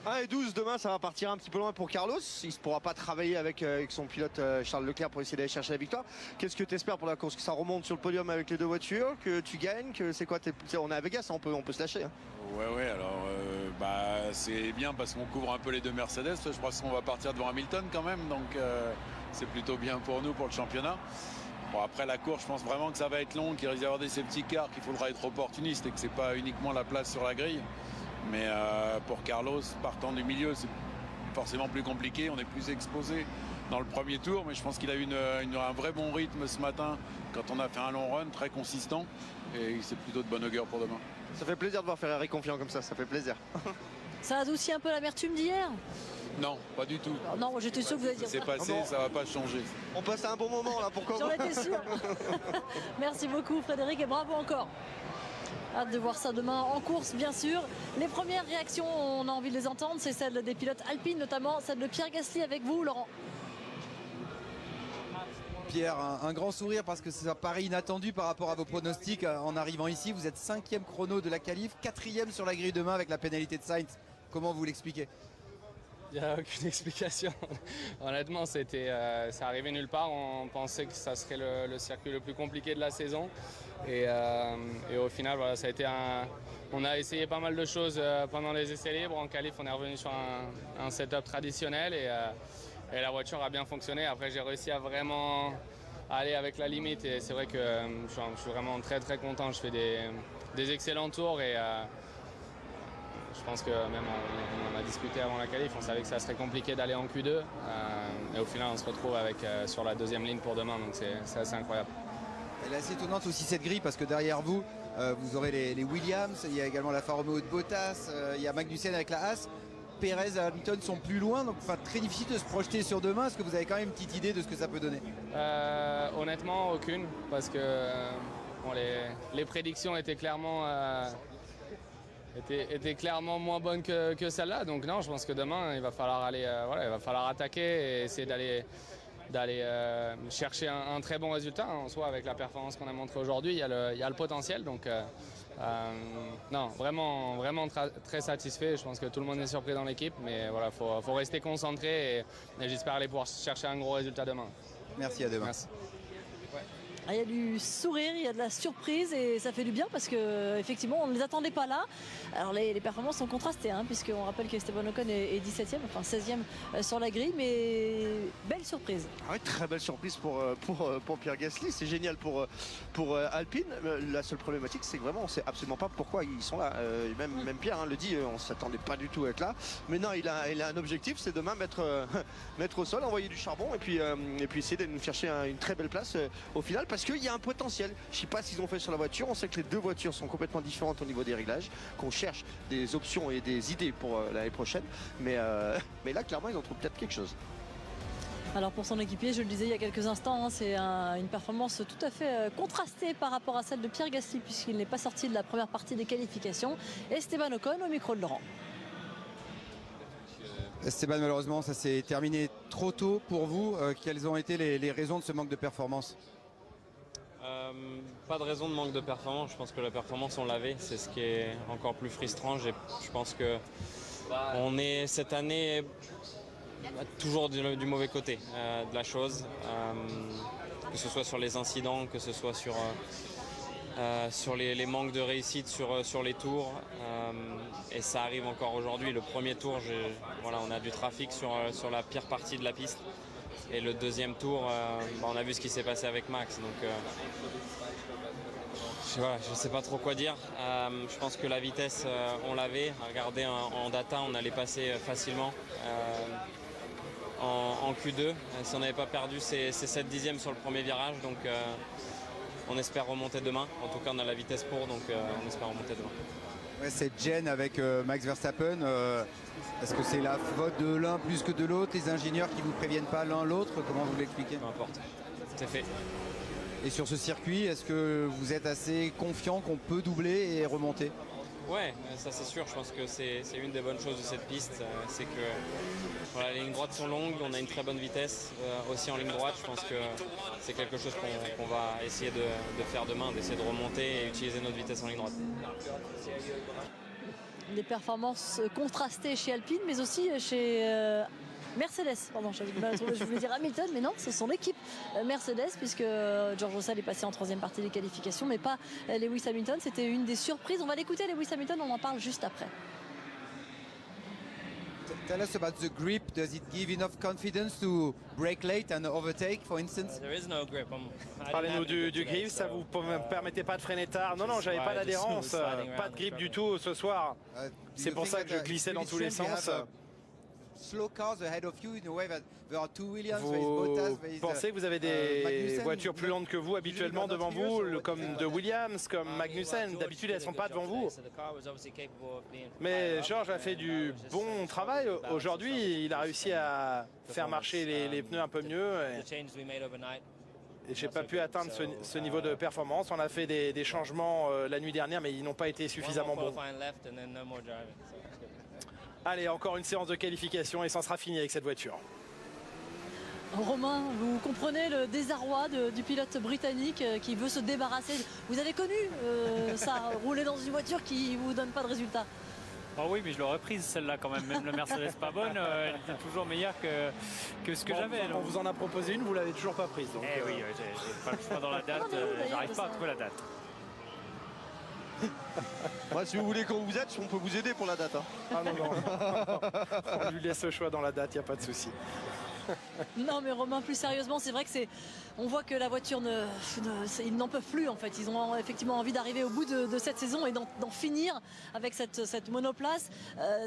1 et 12 demain, ça va partir un petit peu loin pour Carlos. Il ne pourra pas travailler avec son pilote Charles Leclerc pour essayer d'aller chercher la victoire. Qu'est-ce que tu espères pour la course? Que ça remonte sur le podium avec les deux voitures? Que tu gagnes? Que c'est quoi? On est à Vegas, on peut se lâcher. Hein. Ouais, alors c'est bien parce qu'on couvre un peu les deux Mercedes. Je pense qu'on va partir devant Hamilton quand même, donc c'est plutôt bien pour nous, pour le championnat. Bon, après la course, je pense vraiment que ça va être long, qu'il risque d'y avoir ces petits quarts, qu'il faudra être opportuniste et que c'est pas uniquement la place sur la grille. Mais pour Carlos, partant du milieu, c'est forcément plus compliqué. On est plus exposé dans le premier tour, mais je pense qu'il a eu un vrai bon rythme ce matin quand on a fait un long run très consistant. Et c'est plutôt de bonne augure pour demain. Ça fait plaisir de voir Ferrari confiant comme ça fait plaisir. Ça adoucit un peu l'amertume d'hier? Non, pas du tout. Alors non, j'étais sûr que vous alliez dire ça. C'est passé, ça va pas changer. On passe à un bon moment là, pourquoi? J'en étais sûr. Merci beaucoup Frédéric et bravo encore. Hâte de voir ça demain en course, bien sûr. Les premières réactions, on a envie de les entendre, c'est celle des pilotes alpines, notamment celle de Pierre Gasly avec vous, Laurent. Pierre, un grand sourire parce que ça paraît inattendu par rapport à vos pronostics en arrivant ici. Vous êtes 5e chrono de la qualif, 4e sur la grille de main avec la pénalité de Sainz. Comment vous l'expliquez? Il n'y a aucune explication. Honnêtement, c'est arrivé nulle part. On pensait que ça serait le circuit le plus compliqué de la saison. Et au final, voilà, ça a été on a essayé pas mal de choses pendant les essais libres. En qualif, on est revenu sur un setup traditionnel et la voiture a bien fonctionné. Après, j'ai réussi à vraiment aller avec la limite. Et c'est vrai que je suis vraiment très très content. Je fais des excellents tours et je pense que même on en a discuté avant la qualif, on savait que ça serait compliqué d'aller en Q2 et au final on se retrouve sur la deuxième ligne pour demain, donc c'est assez incroyable. Elle est assez étonnante aussi cette grille parce que derrière vous, vous aurez les Williams, il y a également la Alfa Romeo de Bottas, il y a Magnussen avec la Haas, Perez et Hamilton sont plus loin, donc très difficile de se projeter sur demain. Est-ce que vous avez quand même une petite idée de ce que ça peut donner? Honnêtement aucune, parce que les prédictions étaient clairement... était clairement moins bonne que celle-là. Donc non, je pense que demain, il va falloir aller, il va falloir attaquer et essayer d'aller chercher un très bon résultat. En soi, avec la performance qu'on a montrée aujourd'hui, il y a le potentiel. Donc non, vraiment très satisfait. Je pense que tout le monde est surpris dans l'équipe, mais voilà, faut rester concentré et j'espère aller pouvoir chercher un gros résultat demain. Merci, à demain. Merci. Il y a du sourire, il y a de la surprise et ça fait du bien parce qu'effectivement on ne les attendait pas là. Alors les performances sont contrastées puisqu'on rappelle que Esteban Ocon est 17e, enfin 16e sur la grille, mais belle surprise. Ah oui, très belle surprise pour Pierre Gasly, c'est génial pour Alpine. La seule problématique c'est que vraiment on ne sait absolument pas pourquoi ils sont là. Même Pierre le dit, on ne s'attendait pas du tout à être là. Mais non, il a un objectif, c'est demain mettre au sol, envoyer du charbon et puis essayer de nous chercher une très belle place au final. Parce qu'il y a un potentiel. Je ne sais pas ce qu'ils ont fait sur la voiture. On sait que les deux voitures sont complètement différentes au niveau des réglages, qu'on cherche des options et des idées pour l'année prochaine. Mais là, clairement, ils en trouvent peut-être quelque chose. Alors pour son équipier, je le disais il y a quelques instants, c'est une performance tout à fait contrastée par rapport à celle de Pierre Gasly puisqu'il n'est pas sorti de la première partie des qualifications. Esteban Ocon au micro de Laurent. Esteban, malheureusement, ça s'est terminé trop tôt pour vous. Quelles ont été les raisons de ce manque de performance? Pas de raison de manque de performance. Je pense que la performance, on l'avait. C'est ce qui est encore plus frustrant. Je pense que on est cette année toujours du mauvais côté de la chose. Que ce soit sur les incidents, que ce soit sur les manques de réussite sur les tours. Et ça arrive encore aujourd'hui. Le premier tour, on a du trafic sur la pire partie de la piste. Et le deuxième tour, on a vu ce qui s'est passé avec Max. Donc, je ne sais pas trop quoi dire. Je pense que la vitesse, on l'avait. Regardez en data, on allait passer facilement en Q2. Si on n'avait pas perdu ces 7 dixièmes sur le premier virage. Donc, on espère remonter demain. En tout cas, on a la vitesse pour, donc on espère remonter demain. Ouais, cette gêne avec Max Verstappen, est-ce que c'est la faute de l'un plus que de l'autre? Les ingénieurs qui ne vous préviennent pas l'un l'autre? Comment vous l'expliquez? Peu importe, c'est fait. Et sur ce circuit, est-ce que vous êtes assez confiant qu'on peut doubler et remonter? Ouais, ça c'est sûr. Je pense que c'est une des bonnes choses de cette piste. C'est que voilà, les lignes droites sont longues, on a une très bonne vitesse aussi en ligne droite. Je pense que c'est quelque chose qu'on va essayer de faire demain, d'essayer de remonter et utiliser notre vitesse en ligne droite. Des performances contrastées chez Alpine, mais aussi chez Mercedes. Pardon, je voulais dire Hamilton, mais non, ce sont l'équipe Mercedes, puisque George Russell est passé en troisième partie des qualifications, mais pas Lewis Hamilton. C'était une des surprises. On va l'écouter, Lewis Hamilton, on en parle juste après. Tell us about the grip. Does it give enough confidence to brake late and overtake, for instance? There is no grip. Parlez-nous du grip, ça vous permettait pas de freiner tard? Non, j'avais pas d'adhérence, pas de grip du tout ce soir. C'est pour ça que je glissais dans tous les sens. Slow cars ahead of you in a way that there are two Williams, there is Bottas, there is pensez que vous avez des voitures plus lentes que vous habituellement devant vous, comme de Williams, comme Magnussen. D'habitude, elles ne sont pas devant vous. Mais George a fait du bon travail. Aujourd'hui, il a réussi à faire marcher les pneus un peu mieux. Et j'ai pas pu atteindre ce niveau de performance. On a fait des changements la nuit dernière, mais ils n'ont pas été suffisamment bons. Allez, encore une séance de qualification et ça sera fini avec cette voiture. Romain, vous comprenez le désarroi du pilote britannique qui veut se débarrasser. Vous avez connu ça, rouler dans une voiture qui ne vous donne pas de résultat? Oh oui, mais je l'aurais prise celle-là quand même. Même la Mercedes pas bonne, elle était toujours meilleure que ce que j'avais. On vous en a proposé une, vous l'avez toujours pas prise. Donc, oui, j'ai pas le choix dans la date. J'arrive pas à trouver la date. Moi, si vous voulez qu'on vous aide, on peut vous aider pour la date. Hein. Ah non. On lui laisse le choix dans la date, il n'y a pas de souci. Non, mais Romain, plus sérieusement, c'est vrai que on voit que la voiture ils n'en peuvent plus en fait. Ils ont effectivement envie d'arriver au bout de cette saison et d'en finir avec cette monoplace.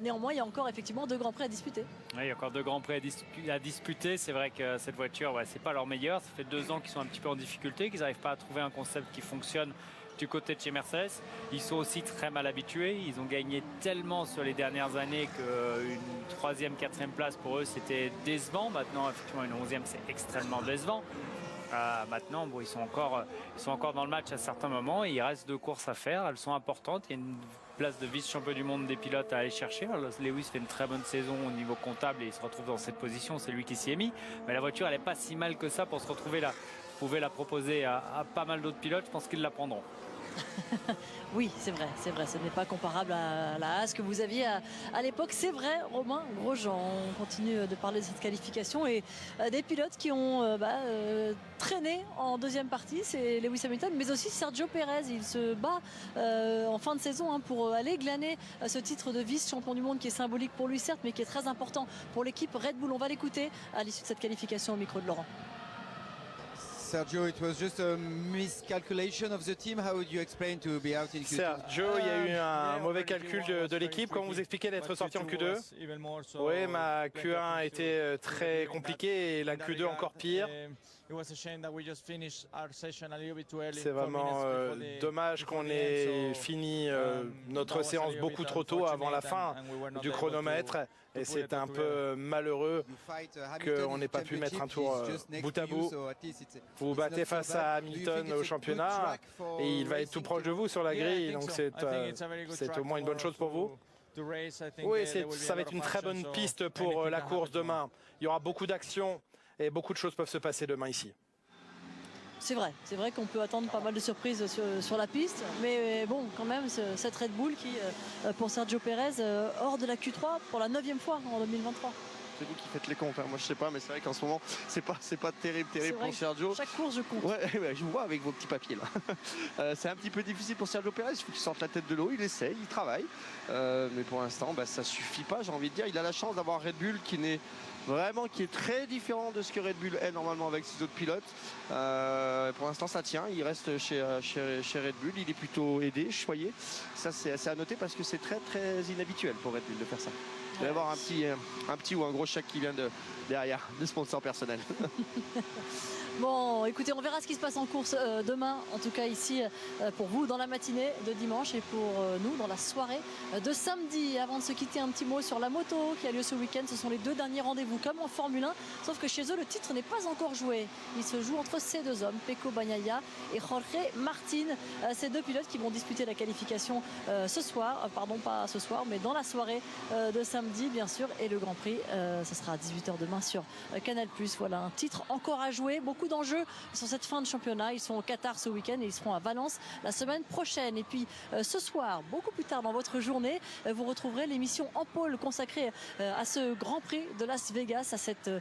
Néanmoins, il y a encore effectivement 2 grands prix à disputer. Oui, il y a encore 2 grands prix à disputer. C'est vrai que cette voiture, c'est pas leur meilleure. Ça fait 2 ans qu'ils sont un petit peu en difficulté, qu'ils n'arrivent pas à trouver un concept qui fonctionne du côté de chez Mercedes. Ils sont aussi très mal habitués. Ils ont gagné tellement sur les dernières années qu'une 3e, 4e place pour eux c'était décevant. Maintenant, effectivement, une 11e c'est extrêmement décevant. Maintenant, ils sont encore dans le match à certains moments. Et il reste 2 courses à faire. Elles sont importantes. Il y a une place de vice-champion du monde des pilotes à aller chercher. Alors, Lewis fait une très bonne saison au niveau comptable et il se retrouve dans cette position. C'est lui qui s'y est mis. Mais la voiture, elle n'est pas si mal que ça pour se retrouver là. Vous pouvez la proposer à pas mal d'autres pilotes. Je pense qu'ils la prendront. Oui, c'est vrai, ce n'est pas comparable à la Haas que vous aviez à l'époque. C'est vrai, Romain Grosjean, on continue de parler de cette qualification et des pilotes qui ont traîné en 2e partie, c'est Lewis Hamilton, mais aussi Sergio Pérez. Il se bat en fin de saison pour aller glaner ce titre de vice-champion du monde qui est symbolique pour lui, certes, mais qui est très important pour l'équipe Red Bull. On va l'écouter à l'issue de cette qualification au micro de Laurent. Sergio, it was just a miscalculation of the team. How would you explain to be out in Q2? Sergio, il y a eu un mauvais calcul de l'équipe. Comment vous expliquez d'être sorti en Q2? Oui, ma Q1 a été très compliquée et la Q2 encore pire. C'est vraiment dommage qu'on ait fini notre séance beaucoup trop tôt avant la fin du chronomètre. Et c'est un peu malheureux qu'on n'ait pas pu mettre un tour bout à bout. Vous vous battez face à Hamilton au championnat et il va être tout proche de vous sur la grille. Donc c'est au moins une bonne chose pour vous. Oui, ça va être une très bonne piste pour la course demain. Il y aura beaucoup d'actions et beaucoup de choses peuvent se passer demain ici. C'est vrai qu'on peut attendre pas mal de surprises sur la piste, mais bon, quand même, cette Red Bull qui, pour Sergio Pérez, hors de la Q3 pour la 9e fois en 2023. C'est vous qui faites les comptes, hein. Moi je sais pas, mais c'est vrai qu'en ce moment c'est pas terrible pour Sergio. Chaque course je compte. Ouais, je vous vois avec vos petits papiers là. C'est un petit peu difficile pour Sergio Pérez, il faut qu'il sorte la tête de l'eau, il essaye, il travaille, mais pour l'instant ça suffit pas, j'ai envie de dire. Il a la chance d'avoir Red Bull qui est très différent de ce que Red Bull est normalement avec ses autres pilotes. Pour l'instant ça tient, il reste chez Red Bull, il est plutôt aidé, choyé. Ça c'est à noter parce que c'est très très inhabituel pour Red Bull de faire ça. Il va y avoir un petit ou un gros chèque qui vient derrière, de sponsor personnel. Bon, écoutez, on verra ce qui se passe en course demain, en tout cas ici pour vous dans la matinée de dimanche et pour nous dans la soirée de samedi. Avant de se quitter, un petit mot sur la moto qui a lieu ce week-end. Ce sont les deux derniers rendez-vous comme en Formule 1, sauf que chez eux le titre n'est pas encore joué. Il se joue entre ces deux hommes, Pecco Bagnaia et Jorge Martin. Ces deux pilotes qui vont disputer la qualification ce soir, pardon pas ce soir, mais dans la soirée de samedi bien sûr. Et le Grand Prix, ce sera à 18h demain sur Canal+. Voilà un titre encore à jouer, beaucoup d'enjeux sur cette fin de championnat. Ils sont au Qatar ce week-end et ils seront à Valence la semaine prochaine. Et puis ce soir, beaucoup plus tard dans votre journée, vous retrouverez l'émission En Pôle consacrée à ce Grand Prix de Las Vegas, à cette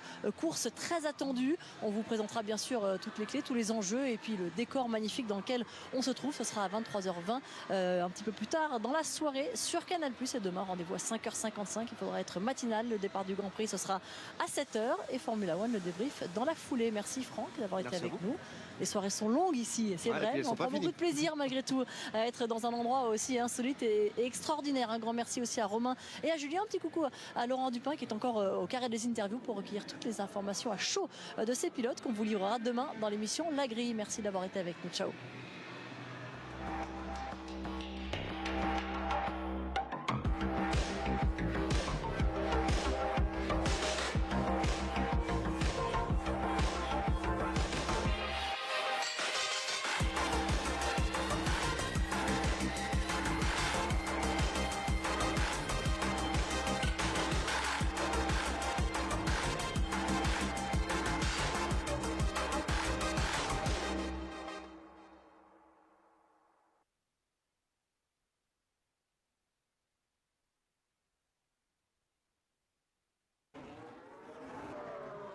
course très attendue. On vous présentera bien sûr toutes les clés, tous les enjeux et puis le décor magnifique dans lequel on se trouve. Ce sera à 23h20 un petit peu plus tard dans la soirée sur Canal+. Et demain, rendez-vous à 5h55. Il faudra être matinal. Le départ du Grand Prix, ce sera à 7h. Et Formula One, le débrief dans la foulée. Merci Franck d'avoir été avec nous. Les soirées sont longues ici, c'est vrai, mais on prend beaucoup de plaisir malgré tout à être dans un endroit aussi insolite et extraordinaire. Un grand merci aussi à Romain et à Julien. Un petit coucou à Laurent Dupin qui est encore au carré des interviews pour recueillir toutes les informations à chaud de ces pilotes qu'on vous livrera demain dans l'émission La Grille. Merci d'avoir été avec nous. Ciao.